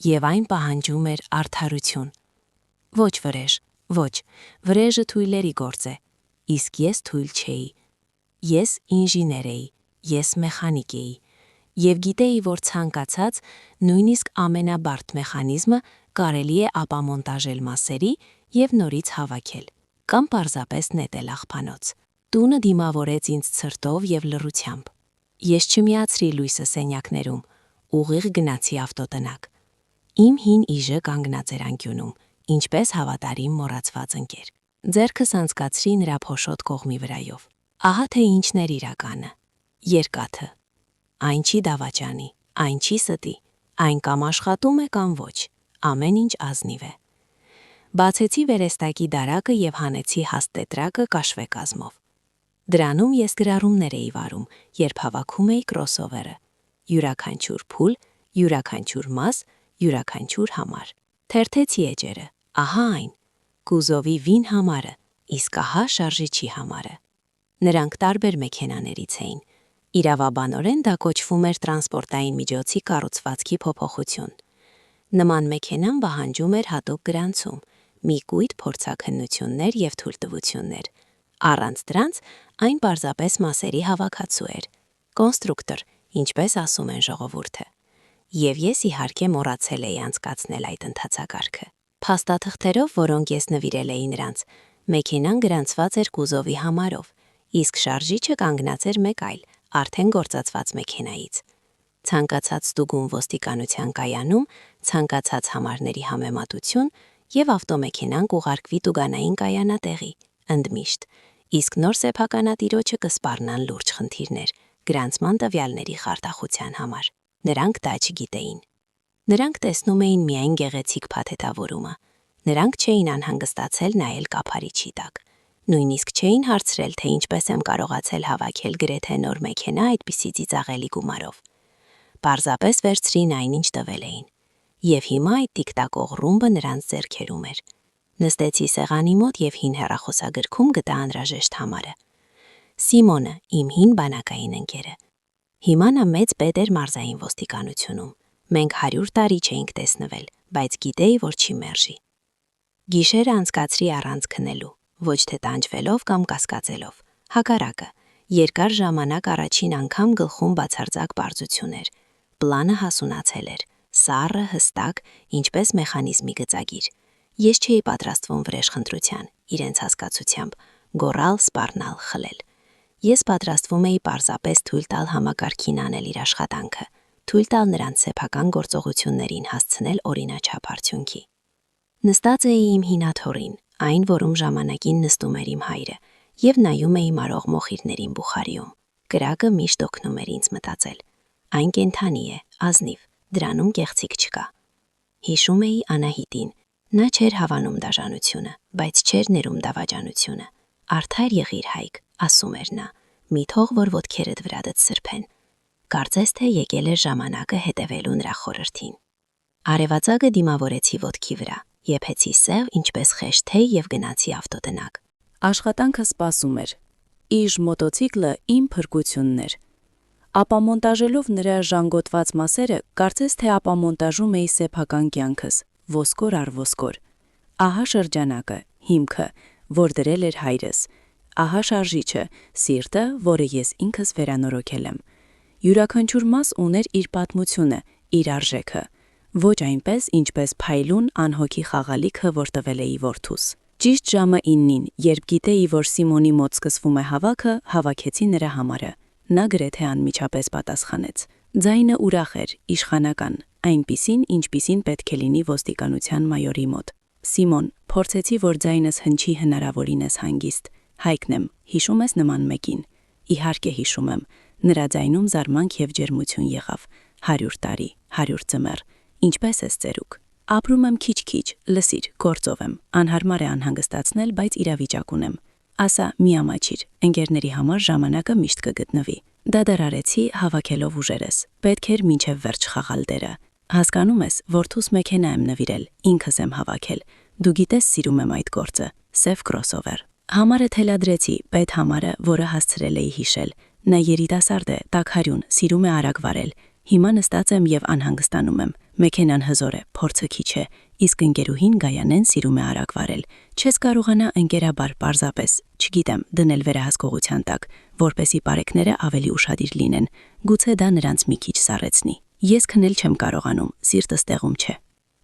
և այն պահանջում էր արդարություն։ Ոչ վրեժ, ոչ, վրեժը թույլերի գործ է, իսկ ես թույլ չէի։ Ես ինժեներ էի, ես մեխանիկ էի, և գիտեի, որ ցանկացած, նույնիսկ ամենաբարդ մեխանիզմը կարելի է ապամոնտաժել մասերի և նորից հավաքել, կամ պարզապես նետել աղբանոց։ Տունը դիմավորեց ինձ ցրտով և լռությամբ։ Ես չմիացրի լույսը սենյակներում, ուղիղ գնացի ավտոտնակ։ Իմ հին իժը կանգնած էր անկյունում, ինչպես հավատարիմ մոռացված ընկեր։ Ձեռքս անցկացրի նրա փոշոտ կողմի վրայով։ Ահա թե ինչն էր իրականը։ Երկաթը։ Այն չի դավաճանի, այն չի ստի, այն կամ աշխատում է կամ ոչ, ամեն ինչ ազնիվ է։ Բացեցի վերեստակի դարակը և հանեցի հաստ տետրակը կաշվե կազմով։ Դրանում ես գրառումներ էի վարում, երբ հավաքում էի կրոսովերը։ Յուրաքանչյուր փուլ, յուրաքանչյուր մաս, յուրաքանչյուր համար։ Թերթեցի էջերը, ահա այն, կուզովի վին համարը, իսկ ահա շարժիչի համարը։ Նրանք տարբեր մեքենաներից էին։ Իրավաբանորեն դա կոչվում էր տրանսպորտային միջոցի կառուցվածքի փոփոխություն։ Նման մեքենան պահանջում էր հատուկ գրանցում, մի կույտ փորձաքննություններ և թույլտվություններ։ Առանց դրանց այն պարզապես մասերի հավաքածու էր։ Կոնստրուկտոր, ինչպես ասում են ժողովուրդը։ Եվ ես իհարկե մոռացել էի անցկացնել այդ ընթացակարգը։ Փաստաթղթերով, որոնք ես նվիրել էի նրանց, մեքենան գրանցված էր կուզովի համարով, իսկ շարժիչը կանգնած էր մեկ այլ, արդեն գործածված մեքենայից։ Ցանկացած ստուգում ոստիկանության կայանում, ցանկացած համարների համեմատություն և ավտոմեքենան կուղարկվի տուգանային կայանատեղի, ընդմիշտ, իսկ նոր սեփականատիրոջը կսպառնան լուրջ խնդիրներ գրանցման տվյալների խարդախության համար։ Նրանք դա չգիտեին։ Նրանք տեսնում էին միայն գեղեցիկ փաթեթավորումը։ Նրանք չէին անհանգստացել նայել կափարիչի տակ։ Նույնիսկ չէին հարցրել, թե ինչպես եմ կարողացել հավաքել գրեթե նոր մեքենա այդպիսի ծիծաղելի գումարով։ Պարզապես վերցրին այն, ինչ տվել էին։ Եվ հիմա այդ տիկ-տակող ռումբը նրանց ձեռքերում էր։ Նստեցի սեղանի մոտ և հին հեռախոսագրքում գտա անհրաժեշտ համարը։ Սիմոնը, իմ հին բանակային ընկերը։ Հիմա նա մեծ պետ էր մարզային ոստիկանությունում։ Մենք 100 տարի չէինք տեսնվել, բայց գիտեի, որ չի մերժի։ Գիշերը անցկացրի առանց քնելու, ոչ թե տանջվելով կամ կասկածելով։ Հակառակը, երկար ժամանակ առաջին անգամ գլխում բացարձակ պարզություն էր։ Պլանը հասունացել էր, սառը, հստակ, ինչպես մեխանիզմի գծագիր։ Ես չէի պատրաստվում վրեժխնդրության, իրենց հասկացությամբ, գոռալ, սպառնալ, խլել։ Ես պատրաստվում էի պարզապես թույլ տալ համակարգին անել իր աշխատանքը, թույլ տալ նրանց սեփական գործողություններին հասցնել օրինաչափ արդյունքի։ Նստած էի իմ հինաթոռին, այն, որում ժամանակին նստում էր իմ հայրը, և նայում էի մարող մոխիրներին Բուխարիում։ Կրակը միշտ օգնում էր ինձ մտածել։ Այն կենդանի է, ազնիվ, դրանում կեղծիք չկա։ Հիշում էի Անահիտին։ Նա չէր հավանում դաժանությունը, բայց չէր ներում դավաճանությունը։ Արդար եղիր, Հայկ, ասում էր նա, մի թող, որ ոտքերդ վրադդ սրբեն։ Կարծես թե եկել էր ժամանակը հետևելու նրա խորհրդին։ Արևածագը դիմավորեցի ոտքի վրա, եփեցի սև, ինչպես խեշ թեյ և գնացի ավտոտնակ։ Աշխատանքը սպասում էր։ Իժ մոտոցիկլը իմ փրկությունն էր։ Ապամոնտաժելով նրա ժանգոտված մասերը, կարծես թե ապամոնտաժում էի սեփական կյանքս, ոսկոր առ ոսկոր։ Ահա շրջանակը, հիմքը, որ դրել էր հայրս։ Ահա շարժիչը, սիրտը, որը ես ինքս վերանորոգել եմ։ Յուրաքանչյուր մաս ուներ իր պատմությունը, իր արժեքը։ Ոչ այնպես, ինչպես փայլուն անհոգի խաղալիքը, որ տվել էի որդուս։ Ճիշտ ժամը 9-ին, երբ գիտեի, որ Սիմոնի մոտ սկսվում է հավաքը, հավաքեցի նրա համարը։ Նա գրեթե անմիջապես պատասխանեց։ Ձայնը ուրախ էր, իշխանական, այնպիսին, ինչպիսին պետք է լինի ոստիկանության մայորի մոտ։ Սիմոն, փորձեցի, որ ձայնս հնչի հնարավորինս հանգիստ։ Հայկն եմ, հիշում ես նման մեկին։ Իհարկե հիշում եմ, նրա ձայնում զարմանք և ջերմություն եղավ։ 100 տարի, 100 ձմեռ, ինչպես ես ծերուկ։ Ապրում եմ քիչ-քիչ, լսիր, գործով եմ, անհարմար է անհանգստացնել, բայց իրավիճակ ունեմ։ Ասա, մի ամաչիր, ընկերների համար ժամանակը միշտ կգտնվի։ Դա արեցի հավաքելով ուժերս, պետք էր մինչև վերջ խաղալ դերը։ Հասկանում ես, որդուս մեքենա եմ նվիրել, ինքս եմ հավաքել։ Դու գիտես սիրում եմ այդ գործը, սև կրոսովեր։ Համարը թելադրեցի, պետ համարը, որը հասցրել էի հիշել։ Նա երիտասարդ է, տաքարյուն, սիրում է արագ վարել։ Հիմա նստած եմ և անհանգստանում եմ։ Մեքենան հզոր է, փորձը քիչ է, իսկ ընկերուհին Գայանեն սիրում է արագ վարել։ Չես կարողանա ընկերաբար պարզապես, չգիտեմ, դնել վերահսկողության տակ, որպեսի պարեկները ավելի ուշադիր լինեն։ Գուցե դա նրանց մի քիչ սառեցնի։ Ես քնել չեմ կարողանում, սիրտս տեղում չէ։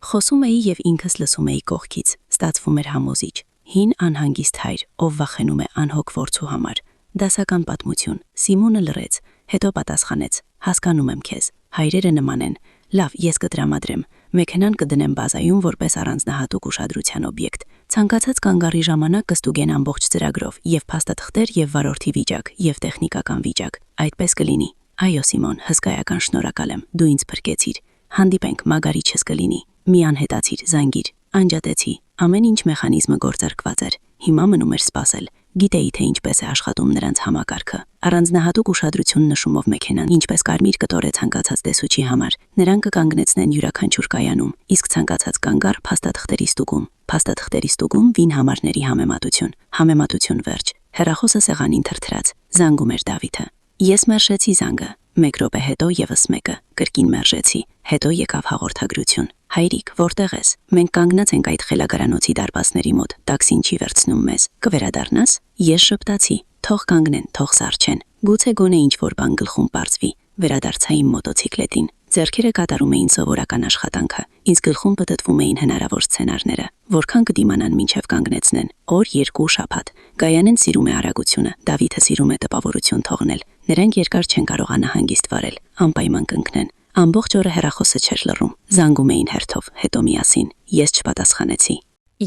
Խոսում էի և ինքս լսում էի կողքից, ստացվում էր համոզիչ։ Հին անհանգիստ հայր, ով վախենում է անհոգ որդու համար։ Դասական պատմություն։ Սիմոնը լռեց, հետո պատասխանեց. հասկանում եմ քեզ, հայրերը նման են։ Լավ, ես կտրամադրեմ։ Մեքենան կդնեմ բազայում որպես առանձնահատուկ ուշադրության օբյեկտ։ Ցանկացած կանգառի ժամանակ կստուգեն ամբողջ ծրագրով և փաստաթղթեր և վարորդի վիճակ և տեխնիկական վիճակ։ Այդպես կլինի։ Այո, Սիմոն, հսկայական շնորհակալ եմ, դու ինձ փրկեցիր։ Հանդիպենք, մագարիչս կլինի։ Մի անհետացիր, զանգիր։ Անջատեցի։ Ամեն ինչ մեխանիզմը գործարկված էր։ Հիմա մնում էր սպասել։ Գիտեի, թե ինչպես է աշխատում նրանց համակարգը։ Առանձնահատուկ ուշադրություն նշումով մեքենան, ինչպես կարմիր կտոր է ցանկացած տեսուչի համար։ Նրան կկանգնեցնեն յուրաքանչյուր կայանում, իսկ ցանկացած կանգառ փաստաթղթերի ստուգում։ Փաստաթղթերի ստուգում վին համարների համեմատություն։ Համեմատություն վերջ։ Հեռախոսը սեղանին թրթրաց։ Զանգում էր Դավիթը։ Ես մերժեցի զանգը։ 1 րոպե հետո եւս մեկը, կրկին մերժեցի, հետո եկավ հաղորդագրություն։ Հայրիկ, որտեղ ես։ Մենք կանգնած ենք այդ խելագարանոցի դարպասների մոտ, տաքսին չի վերցնում մեզ։ Կվերադառնաս։ Ես շփտացի, թող կանգնեն, թող սառչեն։ Գուցե գոնե ինչ-որ բան գլխում պարզվի։ Վերադարձա իմ մոտոցիկլետին։ Ձեռքերը կատարում էին սովորական աշխատանքը, ինձ գլխում պտտվում էին հնարավոր սցենարները, որքան կդիմանան մինչև կանգնեցնեն։ Օր 2 շաբաթ։ Գայանեն սիրում է արագությունը, Դավիթը սիրում է տպավորություն թողնել։ Նրանք երկար չեն կարողանա հանգիստ վարել, անպայման կընկնեն։ Ամբողջ օրը հեռախոսը չէր լռում, զանգում էին հերթով, հետո միասին։ Ես չպատասխանեցի։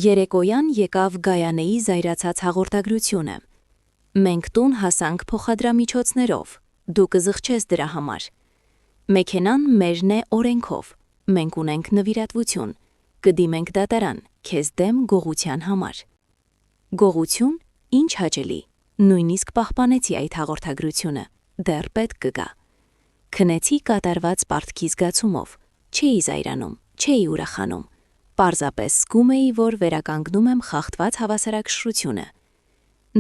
Երեկոյան եկավ Գայանեի զայրացած հաղորդագրությունը։ Մենք տուն հասանք փոխադրամիջոցներով։ Դու կզղջես դրա համար։ Մեքենան մերն է օրենքով։ Մենք ունենք նվիրատվություն։ Կդիմենք դատարան, քեզ դեմ գողության համար։ Գողություն, ինչ հաճելի։ Նույնիսկ պահպանեցի այդ հաղորդագրությունը։ Դեռ պետք կգա։ Քնեցի կատարված պարտքի զգացումով։ Չէի զայրանում, չէի ուրախանում։ Պարզապես զգում էի, որ վերականգնում եմ խախտված հավասարակշռությունը։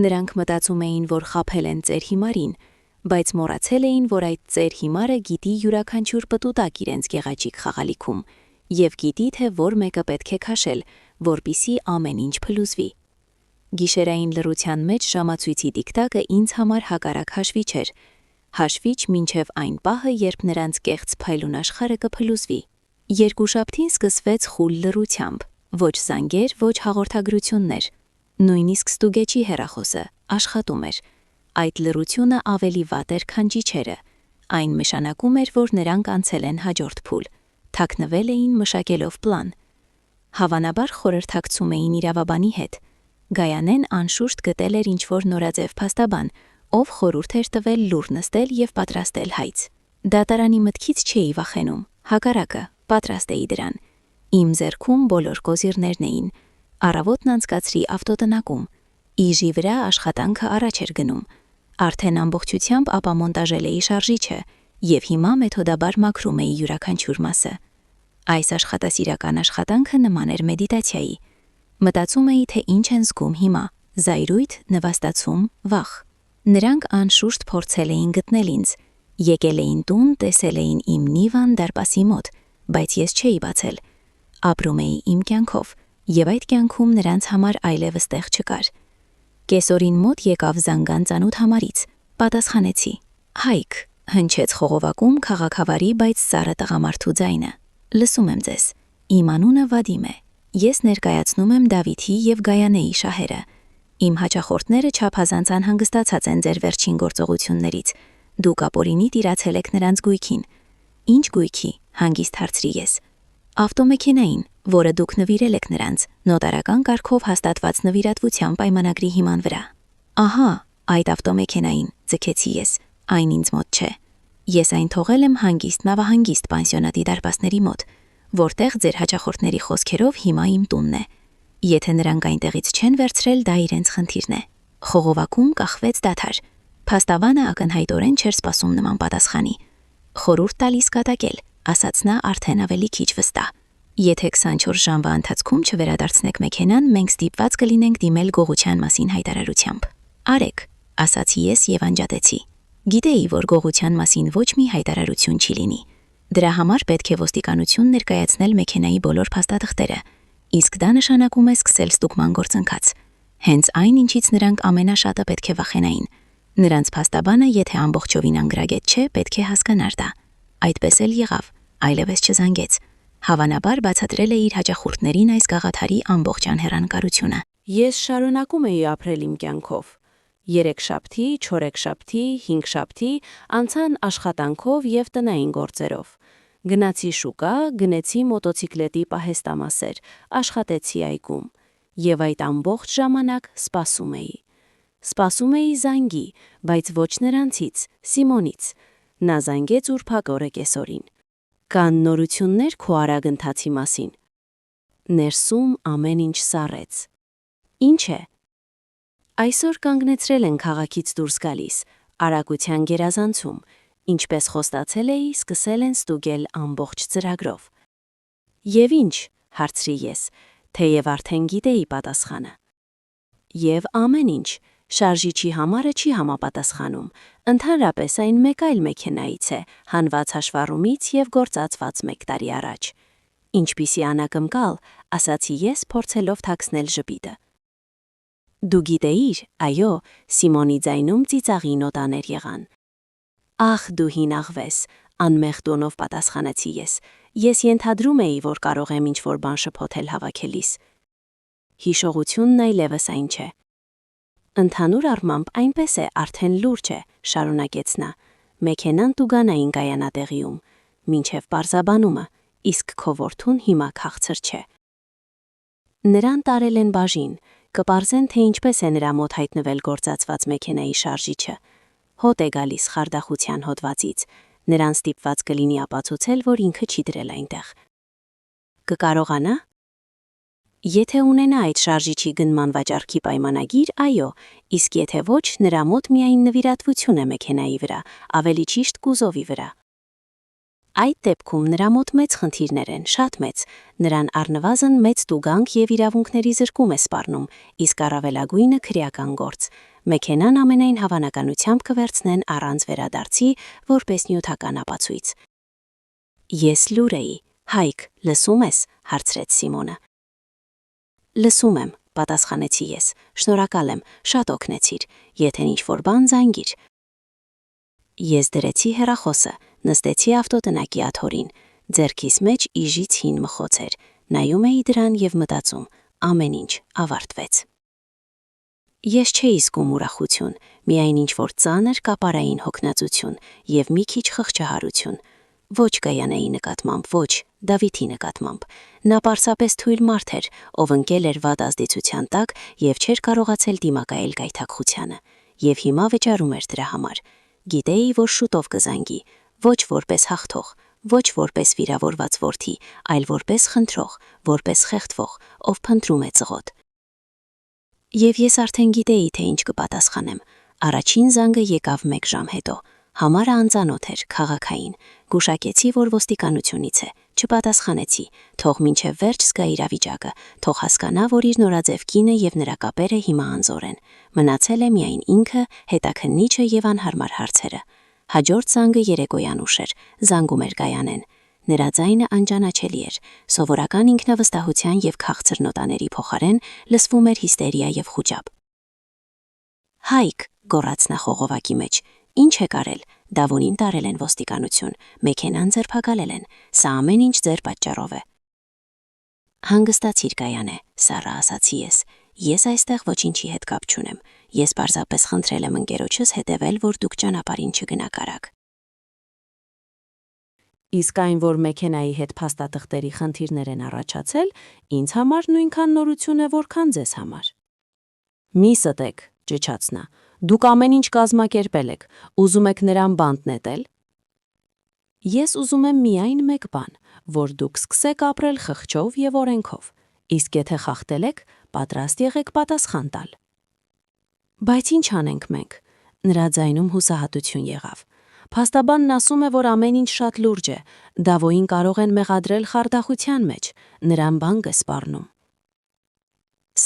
Նրանք մտածում էին, որ խաբել են ծեր հիմարին, բայց մոռացել էին, որ այդ ծեր հիմարը գիտի յուրաքանչյուր պտուտակ իրենց գեղաջիկ խաղալիքում և գիտի, թե որ մեկը պետք է քաշել, որպիսի ամեն ինչ փլուզվի։ Գիշերային լռության մեջ ժամացույցի տիկտակը ինձ համար հակառակ հաշվիչ էր։ Հաշվիչ մինչև այն պահը, երբ նրանց կեղծ փայլուն աշխարհը կփլուզվի։ Երկուշաբթին սկսվեց խուլ լռությամբ, ոչ զանգեր, ոչ հաղորդագրություններ։ Նույնիսկ ստուգեչի հեռախոսը աշխատում էր։ Այդ լռությունը ավելի վատ էր, քան ճիչերը։ Այն նշանակում էր, որ նրանք անցել են հաջորդ փուլ, թաքնվել էին մշակելով պլան։ Հավանաբար խորհրդակցում էին իրավաբանի հետ։ Գայանեն անշուշտ գտել էր ինչ-որ նորաձև փաստաբան, ով խորհուրդ էր տվել լուռ նստել և պատրաստել հայց։ Դատարանի մտքից չէի վախենում, հակառակը, պատրաստ էի դրան։ Իմ ձեռքում բոլոր կոզիրներն էին։ Առավոտն անցկացրի ավտոտնակում։ Իժի վրա աշխատանքը առաջ էր գնում։ Արդեն ամբողջությամբ ապամոնտաժել էի շարժիչը և հիմա մեթոդաբար մաքրում էի յուրաքանչյուր մասը։ Այս աշխատասիրական աշխատանքը նման էր մեդիտացիայի։ Մտածում էի, թե ինչ են զգում հիմա՝ զայրույթ, նվաստացում, վախ։ Նրանք անշուշտ փորձել էին գտնել ինձ։ Եկել էին տուն, տեսել էին իմ Նիվան դարպասի մոտ, բայց ես չէի բացել։ Ապրում էի իմ կյանքով, և այդ կյանքում նրանց համար այլևս տեղ չկար։ Կեսօրին մոտ եկավ զանգան ծանոթ համարից։ Պատասխանեցի։ Հայք, հնչեց խողովակում քաղաքավարի, բայց սառը տղամարդու ձայնը։ Լսում եմ ձեզ։ Իմ անունը Վադիմ է։ Ես ներկայացնում եմ Դավիթի եւ Գայանեի շահերը։ Իմ հաճախորդները չափազանց անհանգստացած են ձեր վերջին գործողություններից։ Դուք ապօրինի տիրացել եք նրանց գույքին։ Ինչ գույքի, հանգիստ հարցրի ես։ Ավտոմեքենային, որը դուք նվիրել եք նրանց, նոտարական կարգով հաստատված նվիրատվության պայմանագրի հիման վրա։ Ահա, այդ ավտոմեքենային, ձգեցի ես, այն ինձ մոտ չէ։ Ես այն թողել եմ հանգիստ նավահանգիստ պանսիոնատի դարպասների մոտ, որտեղ ձեր հաճախորդների խոսքերով հիմա իմ տունն է։ Եթե նրանք այնտեղից չեն վերցրել, դա իրենց խնդիրն է։ Խողովակում կախվեց դադար։ Փաստաբանը ակնհայտորեն չէր սպասում նման պատասխանի։ Խորհուրդ տալիս կատակել, ասաց նա արդեն ավելի քիչ վստահ։ Եթե 24 ժամվա ընթացքում չվերադարձնեք մեքենան, մենք ստիպված կլինենք դիմել գողության մասին հայտարարությամբ։ Արեք, ասացի ես եւ անջատեցի։ Գիտեի, որ գողության մասին ոչ մի հայտարարություն չի լինի։ Դրա համար պետք է ոստիկանություն ներկայացնել մեքենայի բոլոր փաստաթղթերը, իսկ դա նշանակում է սկսել ստուգման գործընթաց։ Հենց այն, ինչից նրանք ամենաշատը պետք է վախենային։ Նրանց փաստաբանը, եթե ամբողջովին անգրագետ չէ, պետք է հասկանար դա։ Այդպես էլ եղավ, այլևս չզանգեց։ Հավանաբար բացատրել է իր հաճախորդներին այս գաղաթարի ամբողջ անհեռանկարությունը։ Ես շարունակում էի ապրել իմ կյանքով։ 3 շաբթի, 4 շաբթի, 5 շաբթի անցան աշխատանքով եւ տնային գործերով։ Գնացի շուկա, գնեցի մոտոցիկլետի պահեստամասեր, աշխատեցի այգում եւ այդ ամբողջ ժամանակ սպասում էի։ Սպասում էի զանգի, բայց ոչ նրանցից, Սիմոնից։ Նա զանգեց ուրբաթ կեսօրին։ Կան նորություններ քո արագ ընթացի մասին։ Ներսում ամեն ինչ սառեց։ Ինչ է։ Այսօր կանգնեցրել են քաղաքից դուրս գալիս, արագության գերազանցում, ինչպես խոստացել էի, սկսել են ստուգել ամբողջ ծրագրով։ Եվ ինչ, հարցրի ես, թեև արդեն գիտեի պատասխանը։ Եվ ամեն ինչ, շարժիչի համարը չի համապատասխանում, ընդհանրապես այն մեկ այլ մեքենայից է, հանված հաշվառումից եւ գործածված 1 տարի առաջ։ Ինչպիսի անակնկալ, ասացի ես, փորձելով թաքցնել ժպիտը։ Դու գիտեիր, այո, Սիմոնի ձայնում ծիծաղի նոտաներ եղան։ Ախ, դու հինաղվես, անմեղ տոնով պատասխանեցի ես։ Ես ենթադրում էի, որ կարող եմ ինչ-որ բան շփոթել հավաքելիս։ Հիշողությունն այլևս այն չէ։ Ընդհանուր առմամբ այնպես է, արդեն լուրջ է, շարունակեց նա։ Մեքենան տուգանային կայանատեղիում, մինչև պարզաբանումը, իսկ քո որդուն հիմա քաղցր չէ։ Նրան տարել են բաժին, կպարզեն, թե ինչպես է նրա մոտ հայտնվել գործածված մեքենայի շարժիչը։ Հոտ է գալիս խարդախության հոդվածից, նրան ստիպված կլինի ապացուցել, որ ինքը չի դրել այնտեղ։ Կկարողանա։ Եթե ունենա այդ շարժիչի գնման վաճառքի պայմանագիր, այո, իսկ եթե ոչ, նրա մոտ միայն նվիրատվություն է մեքենայի վրա, ավելի ճիշտ կուզովի վրա։ Այդ դեպքում նրա մոտ մեծ խնդիրներ են, շատ մեծ, նրան առնվազն մեծ տուգանք եւ իրավունքների զրկում է սպառնում, իսկ առավելագույնը քրեական գործ։ Մեքենան ամենայն հավանականությամբ կվերցնեն առանց վերադարձի, որպես նյութական ապացույց։ Ես լուր էի, Հայկ, լսում ես, հարցրեց Սիմոնը։ Լսում եմ, պատասխանեցի ես, շնորհակալ եմ, շատ օգնեցիր, եթե ինչ-որ բան զանգիր։ Ես դրեցի հեռախոսը, նստեցի ավտոտնակի աթոռին, ձեռքիս մեջ իժից հին մխոց էր, նայում էի դրան եւ մտածում, ամեն ինչ ավարտվեց։ Ես չէի զգում ուրախություն, միայն ինչ-որ ծանր կապարային հոգնածություն եւ մի քիչ խղճահարություն։ Ոչ Գայանեի նկատմամբ, ոչ Դավիթի նկատմամբ։ Նա պարզապես թույլ մարդ էր, ով ընկել էր վատ ազդեցության տակ եւ չէր կարողացել դիմակայել գայթակղությանը, եւ հիմա վճարում էր դրա համար։ Գիտեի, որ շուտով կզանգի, ոչ որպես հաղթող, ոչ որպես վիրավորված որդի, այլ որպես խնդրող, որպես խեղդվող, ով փնտրում է ծղոտ։ Եվ ես արդեն գիտեի, թե ինչ կպատասխանեմ։ Առաջին զանգը եկավ 1 ժամ հետո։ Համարը անծանոթ էր, քաղաքային։ Գուշակեցի, որ ոստիկանությունից է, չպատասխանեցի, թող մինչև վերջ զգա իրավիճակը, թող հասկանա, որ իր նորաձև կինը եւ նրա կապերը հիմա անզոր են։ Մնացել է միայն ինքը, հետաքննիչը եւ անհարմար հարցերը։ Հաջորդ զանգը երեկոյան ուշ էր, զանգում էր Գայանեն։ Նրա ձայնը անճանաչելի էր, սովորական ինքնավստահության եւ քաղցր նոտաների փոխարեն լսվում էր հիստերիա եւ խուճապ։ Հայկ, գոռաց նա խողովակի մեջ, ինչ եք արել, Դավոնին տարել են ոստիկանություն, մեքենան ձերբակալել են, սա ամեն ինչ ձեր պատճառով է։ Հանգստացիր Գայանե, Սառա ասացի ես։ Ես այստեղ ոչինչի հետ կապ չունեմ։ Ես պարզապես խնդրել եմ ընկերոջս հետևել, որ դուք ճանապարհին չգնակարաք։ Իսկ այն, որ մեքենայի հետ փաստաթղթերի խնդիրներ են առաջացել, ինձ համար նույնքան նորություն է, որքան ձեզ համար։ Մի ստեք, ճչաց նա, դուք ամեն ինչ կազմակերպել եք, ուզում եք նրան բանտ նետել։ Ես ուզում եմ միայն մեկ բան, որ դուք սկսեք ապրել խղճով եւ օրենքով, իսկ եթե խախտել եք, պատրաստ եղեք պատասխան տալ։ Բայց ինչ անենք մենք։ Նրա ձայնում հուսահատություն եղավ։ Փաստաբանն ասում է, որ ամեն ինչ շատ լուրջ է, Դավոյին կարող են մեղադրել խարդախության մեջ, նրան բանկ է սպառնում։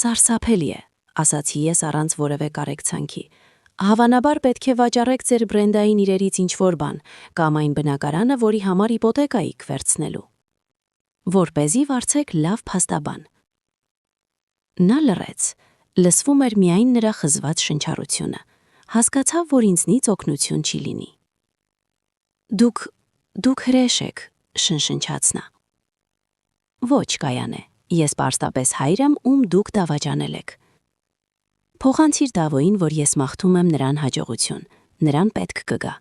Սարսափելի է, ասացի ես առանց որևէ կարեկցանքի։ Հավանաբար պետք է վաճառեք ձեր բրենդային իրերից ինչ-որ բան, կամ այն բնակարանը, որի համար իպոթեկա եք վերցնելու։ Որպեսզի վարձեք լավ փաստաբան։ Նա լռեց, լսվում էր միայն նրա խզված շնչառությունը, հասկացավ, որ ինձնից օգնություն չի լինի։ Դուք հրեշ եք, շնշնչաց նա։ Ոչ, Գայանե, ես պարզապես հայր եմ, ում դուք դավաճանել եք։ Փոխանցիր Դավոյին, որ ես մաղթում եմ նրան հաջողություն, նրան պետք կգա։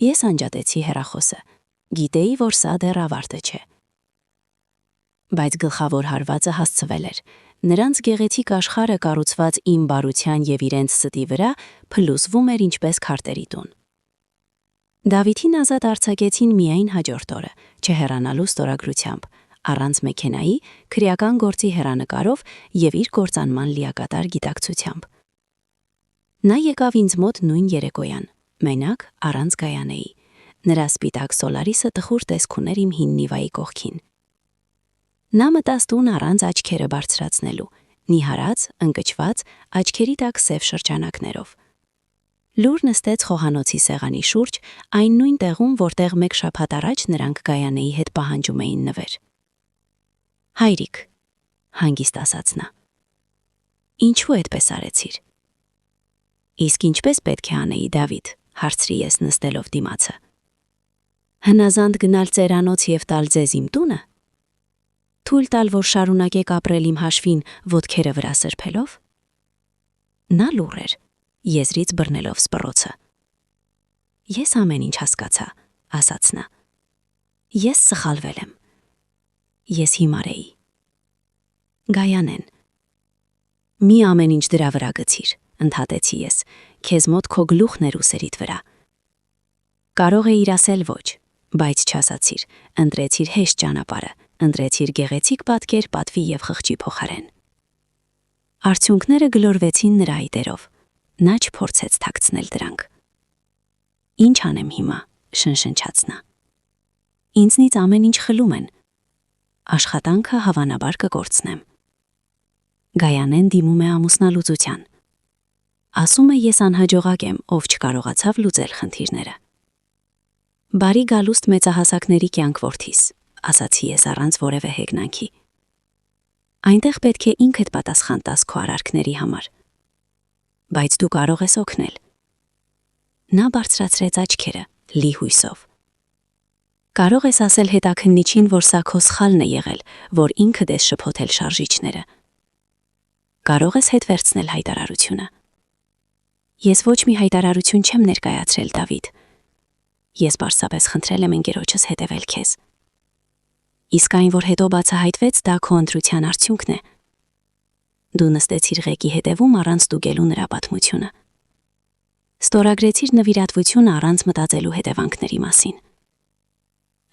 Ես անջատեցի հեռախոսը, գիտեի, որ սա դեռ ավարտը չէ։ Բայց գլխավոր հարվածը հասցվել էր, նրանց գեղեցիկ աշխարհը կառուցված իմ բարության եւ իրենց ստի վրա փլուզվում էր ինչպես քարտերի տուն։ Դավիթին ազատ արձակեցին միայն հաջորդ օրը, չհեռանալու ստորագրությամբ, առանց մեքենայի, քրեական գործի հեռանկարով եւ իր կործանման լիակատար գիտակցությամբ։ Նա եկավ ինձ մոտ նույն երեկոյան, մենակ առանց Գայանեի։ Նրա սպիտակ Սոլարիսը տխուր տեսք ուներ իմ հին Նիվայի կողքին։ Նա մտած տուն առանց աչքերը բարձրացնելու, նիհարած, ընկճված, աչքերի տակ սև շրջանակներով։ Լուր նստեց խոհանոցի սեղանի շուրջ, այն նույն տեղում, որտեղ մեկ շաբաթ առաջ նրանք Գայանեի հետ պահանջում էին նվեր։ Հայրիկ, հանգիստ ասաց նա։ Ինչու այդպես արեցիր։ Իսկ ինչպես պետք է անեի, Դավիթ, հարցրի ես նստելով դիմացը։ Հնազանդ գնալ ծերանոց եւ տալ ձեզ իմ տունը։ Թույլ տալ, որ շարունակեք ապրել իմ հաշվին ոտքերը վրա սրբելով։ Նա լուռ էր, եզրից բռնելով սպռոցը։ Ես ամեն ինչ հասկացա, ասաց նա։ Ես սխալվել եմ։ Ես հիմար էի։ Գայանեն։ Մի ամեն ինչ դրա վրա գցիր, ընդհատեցի ես, քեզ մոտ քո գլուխն էր ուսերիդ վրա։ Կարող էիր ասել ոչ, բայց չասացիր, ընտրեցիր հեշտ ճանապարհը, ընտրեցիր գեղեցիկ պատկեր պատվի եւ խղճի փոխարեն։ Արդյունքները գլորվեցին նրա այտերով։ Նա չփորձեց թաքցնել դրանք։ Ինչ անեմ հիմա, շնշնչաց նա։ Ինձնից ամեն ինչ խլում են։ Աշխատանքը հավանաբար կկորցնեմ։ Գայանեն դիմում է ամուսնալուծության։ Ասում է ես անհաջողակ եմ, ով չկարողացավ լուծել խնդիրները։ Բարի գալուստ մեծահասակների կյանք որդիս, ասացի ես առանց որևէ հեգնանքի։ Այնտեղ պետք է ինքդ պատասխան տաս քո արարքների համար։ Բայց դու կարող ես օգնել։ Նա բարձրացրեց աչքերը, լի հույսով։ Կարող ես ասել հետաքննիչին, որ սա քո սխալն է եղել, որ ինքդ ես շփոթել շարժիչները։ Կարող ես հետ վերցնել հայտարարությունը։ Ես ոչ մի հայտարարություն չեմ ներկայացրել, Դավիթ։ Ես պարզապես խնդրել եմ ընկերոջս հետևել քեզ։ Իսկ այն, որ հետո բացահայտվեց, դա քո ընտրության արդյունքն է։ Դու նստեցիր ղեկի հետևում առանց ստուգելու նրա պատմությունը։ Ստորագրեցիր նվիրատվությունը առանց մտածելու հետևանքների մասին։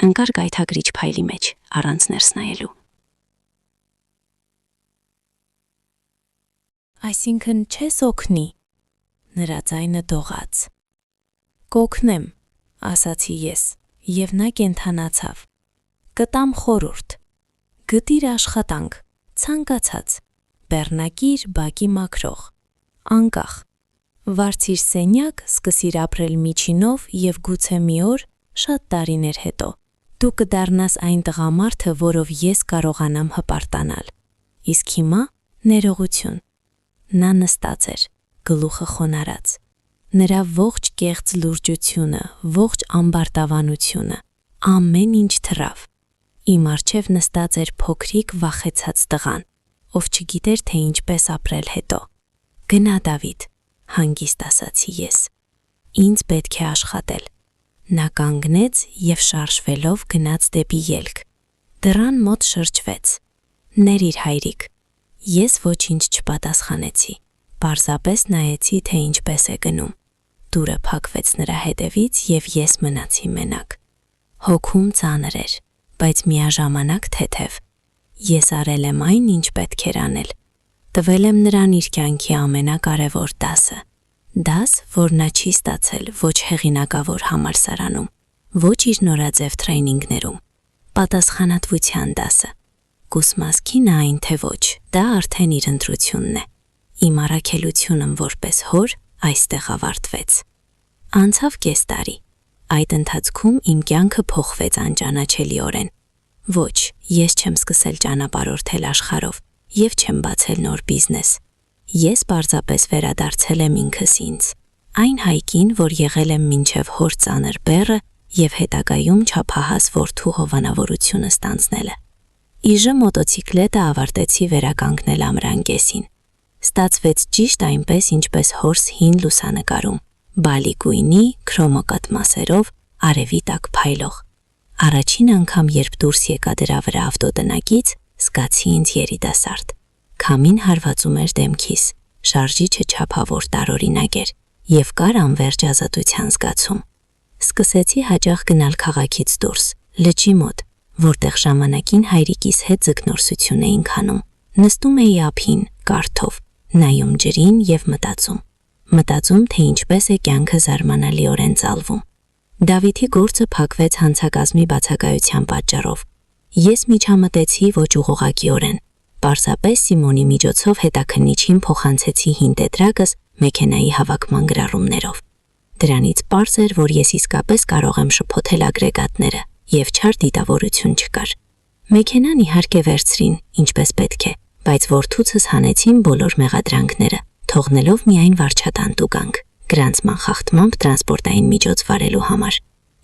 Ընկար գայթակրիչ փայլի մեջ, առանց ներս նայելու։ Այսինքն չես օգնի, նրա ձայնը դողաց։ Կօգնեմ, ասացի ես, եւ նա կենթանացավ։ Կտամ խորհուրդ։ Գտիր աշխատանք, ցանկացած, բեռնակիր, բակի մաքրող, անկախ։ Վարձիր սենյակ, սկսիր ապրել միջինով եւ գուցե մի օր, շատ տարիներ հետո, դու կդառնաս այն տղամարդը, որով ես կարողանամ հպարտանալ։ Իսկ հիմա ներողություն։ Նա նստած էր, գլուխը խոնարհած։ Նրա ողջ կեղծ լուրջությունը, ողջ ամբարտավանությունը, ամեն ինչ թռավ։ Իմ առջև նստած էր փոքրիկ վախեցած տղան, ով չգիտեր, թե ինչպես ապրել հետո։ Գնա Դավիթ, հանգիստ ասացի ես։ Ինձ պետք է աշխատել։ Նա կանգնեց և շարժվելով գնաց դեպի ելք։ Դռան մոտ շրջվեց։ Ներիր հայրիկ։ Ես ոչինչ չպատասխանեցի, պարզապես նայեցի, թե ինչպես է գնում։ Դուռը փակվեց նրա հետևից և ես մնացի մենակ։ Հոգում ծանր էր, բայց միաժամանակ թեթև։ Ես արել եմ այն, ինչ պետք էր անել։ Տվել եմ նրան իր կյանքի ամենակարևոր դասը։ Դաս, որ նա չի ստացել ոչ հեղինակավոր համալսարանում, ոչ իր նորաձև թրեյնինգներում։ Պատասխանատվության դասը։ Կուսմասքին այն թե ոչ, դա արդեն իր ընտրությունն է։ Իմ առաքելությունն որպես հոր այստեղ ավարտվեց։ Անցավ կես տարի։ Այդ ընթացքում իմ կյանքը փոխվեց անճանաչելիորեն։ Ոչ, ես չեմ սկսել ճանապարհորդել աշխարհով և չեմ բացել նոր բիզնես։ Ես պարզապես վերադարձել եմ ինքս ինձ, այն Հայկին, որ եղել եմ մինչև հոր ծանր բեռը և հետագայում չափահաս որդու հովանավորությունը ստանձնելը։ Իժը մոտոցիկլետը ավարտեցի վերականգնել ամռան կեսին։ Ստացվեց ճիշտ այնպես, ինչպես հորս հին լուսանկարում, բալի գույնի, քրոմոկատ մասերով, արևի տակ փայլող։ Առաջին անգամ, երբ դուրս եկա դրա վրա ավտոտնակից, զգացի ինձ երիտասարդ։ Քամին հարվածում էր դեմքիս, շարժիչը չափավոր տարօրինակ էր և կար անվերջ ազատության զգացում։ Սկսեցի հաճախ գնալ քաղաքից դուրս, լճի մոտ, որտեղ ժամանակին հայրիկիս հետ ձկնորսություն էինք անում։ Նստում էի ափին, կարթով, նայում ջրին և մտածում, թե ինչպես է կյանքը զարմանալիորեն ծալվում։ Դավիթի գործը փակվեց հանցակազմի բացակայության պատճառով։ Ես միջամտեցի ոչ ուղղակիորեն։ Պարզապես Սիմոնի միջոցով հետաքննիչին փոխանցեցի հին տետրակս մեքենայի հավաքման գրառումներով։ Դրանից պարզ էր, որ ես իսկապես կարող եմ շփոթել ագրեգատները, և չար դիտավորություն չկար։ Մեքենան իհարկե վերցրին, ինչպես պետք է, բայց որդուցս հանեցին բոլոր մեղադրանքները, թողնելով միայն վարչատան տուգանք, գրանցման խախտմամբ տրանսպորտային միջոց վարելու համար։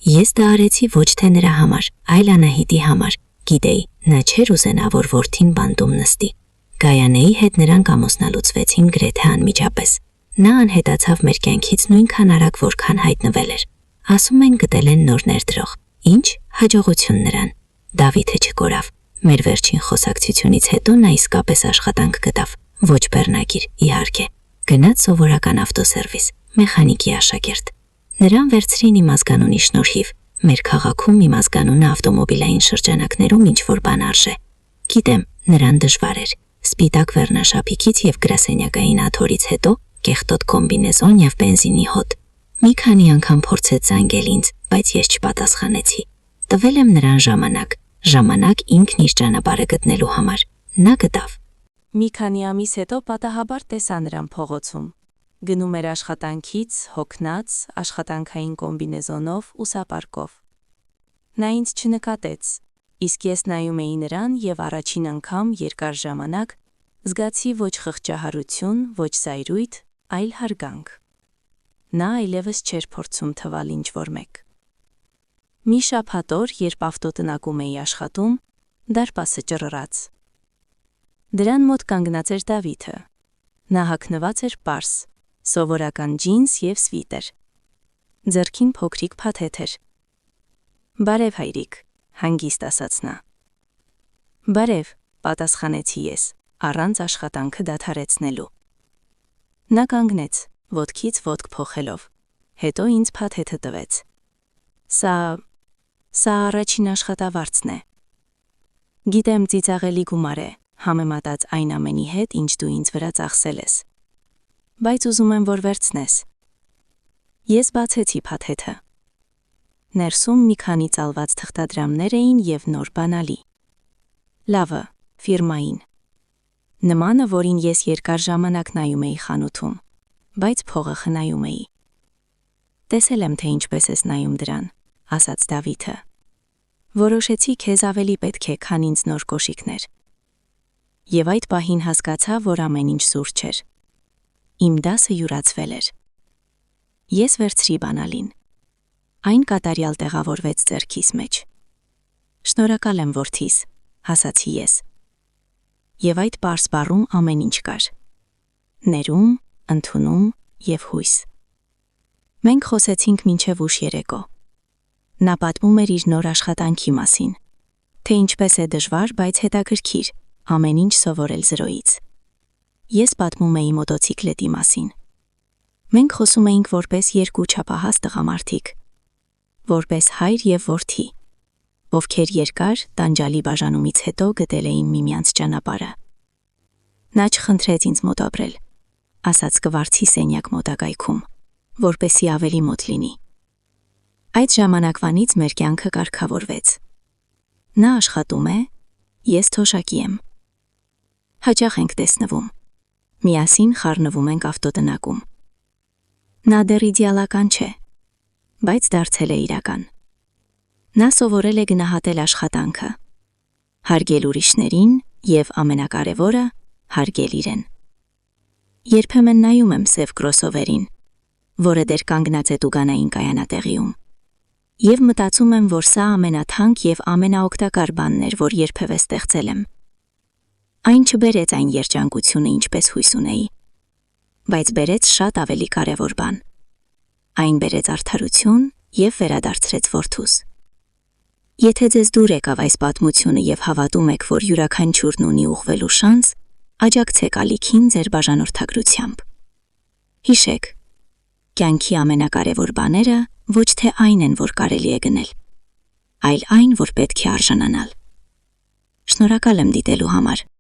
Ես դա արեցի ոչ թե նրա համար, այլ Անահիտի համար։ Գիտեի, նա չէր ուզենա, որ որդին բանտում նստի։ Գայանեի հետ նրանք ամուսնալուծվեցին գրեթե անմիջապես։ Նա անհետացավ մեր կյանքից նույնքան արագ, որքան հայտնվել էր։ Ասում են գտել են նոր ներդրող։ Ինչ, հաջողություն նրան։ Դավիթը չկորավ։ Մեր վերջին խոսակցությունից հետո նա իսկապես աշխատանք գտավ, ոչ բեռնագիր, իհարկե։ Գնաց սովորական ավտոսերվիս, մեխանիկի աշակերտ։ Նրան վերցրին իմ ազգանունի շնորհիվ։ Մեր քաղաքում իմ ազգանունը ավտոմոբիլային շրջանակներում ինչ-որ բան արժե։ Գիտեմ, նրան դժվար էր։ Սպիտակ վերնաշապիկից և գրասենյակային աթոռից հետո կեղտոտ կոմբինեզոն և բենզինի հոտ։ Մի քանի անգամ փորձեց զանգել ինձ, բայց ես չպատասխանեցի։ Տվել եմ նրան ժամանակ ինքն իր ճանապարհը գտնելու համար։ Նա գտավ։ Մի քանի ամիս հետո պատահաբար տեսա նրան փողոցում։ Գնում էր աշխատանքից, հոգնած, աշխատանքային կոմբինեզոնով, ուսապարկով։ Նա ինձ չնկատեց, իսկ ես նայում էի նրան և առաջին անգամ երկար ժամանակ զգացի ոչ խղճահարություն, ոչ զայրույթ, այլ հարգանք։ Նա այլևս չէր փորձում թվալ ինչ-որ մեկ։ Մի շաբաթ օր, երբ ավտոտնակում էի աշխատում, դարպասը ճռռաց։ Դրան մոտ կանգնած էր Դավիթը։ Նա հագնված էր պարզ, սովորական ջինս և սվիտեր։ Ձեռքին փոքրիկ փաթեթ էր։ «Բարև հայրիկ», հանգիստ ասաց նա։ «Բարև», պատասխանեցի ես, առանց աշխատանքը դադարեցնելու։ Նա կանգնեց, ոտքից ոտք փոխելով, հետո ինձ փաթեթը տվեց։ Սա առաջին աշխատավարձն է։ Գիտեմ, ծիծաղելի գումար է, համեմատած այն ամենի հետ, ինչ դու ինձ վրա ծախսել ես։ Բայց ուզում եմ, որ վերցնես։ Ես բացեցի փաթեթը։ Ներսում մի քանի ծալված թղթադրամներ էին և նոր բանալի։ Լավը, ֆիրմային։ Նմանը, որին ես երկար ժամանակ նայում էի խանութում, բայց փողը խնայում էի։ Տեսել եմ, թե ինչպես ես նայում դրան, ասաց Դավիթը։ Որոշեցի, քեզ ավելի պետք է, քան ինձ նոր կոշիկներ։ Եվ այդ պահին հասկացա, որ ամեն ինչ սուր չէր։ Իմ դասը յուրացվել էր։ Ես վերցրի բանալին։ Այն կատարյալ տեղավորվեց ձեռքիս մեջ։ Շնորհակալ եմ որդիս, ասացի ես։ Եվ այդ պարզ բառում ամեն ինչ կար. ներում, ընդունում և հույս։ Մենք խոսեցինք մինչև ուշ երեկո։ Նա պատմում էր իր նոր աշխատանքի մասին, թե ինչպես է դժվար, բայց հետաքրքիր ամեն ինչ սովորել զրոյից։ Ես պատմում էի մոտոցիկլետի մասին։ Մենք խոսում էինք որպես երկու չափահաս տղամարդիկ, որպես հայր և որդի, ովքեր երկար տանջալի բաժանումից հետո գտել էին միմյանց ճանապարհը։ Նա չխնդրեց ինձ մոտ ապրել, ասաց կվարձի սենյակ մոտակայքում, որպեսզի ավելի մոտ լինի։ Այդ ժամանակվանից մեր կյանքը կարգավորվեց։ Նա աշխատում է, ես թոշակի եմ։ Հաճախ ենք տեսնվում։ Միասին խառնվում ենք ավտոտնակում։ Նա դեռ իդեալական չէ, բայց դարձել է իրական։ Նա սովորել է գնահատել աշխատանքը, հարգել ուրիշներին և ամենակարևորը՝ հարգել իրեն։ Երբեմն նայում եմ սև կրոսովերին, որը դեռ կանգնած է տուգանային կայանատեղիում, և մտածում եմ, որ սա ամենաթանկ և ամենաօգտակար բանն էր, որ երբևէ ստեղծել եմ։ Այն չբերեց այն երջանկությունը, ինչպես հույս ունեի, բայց բերեց շատ ավելի կարևոր բան։ Այն բերեց արդարություն և վերադարձրեց որդուս։ Եթե ձեզ դուր եկավ այս պատմությունը և հավատում եք, որ յուրաքանչյուրն ունի ուղղվելու շանս, աջակցեք ալիքին ձեր բաժանորդագրությամբ։ Հիշեք, կյանքի ամենակարևոր բաները ոչ թե այն են, որ կարելի է գնել, այլ այն, որ պետք է արժանանալ։ Շնորհակալ եմ դիտելու համար։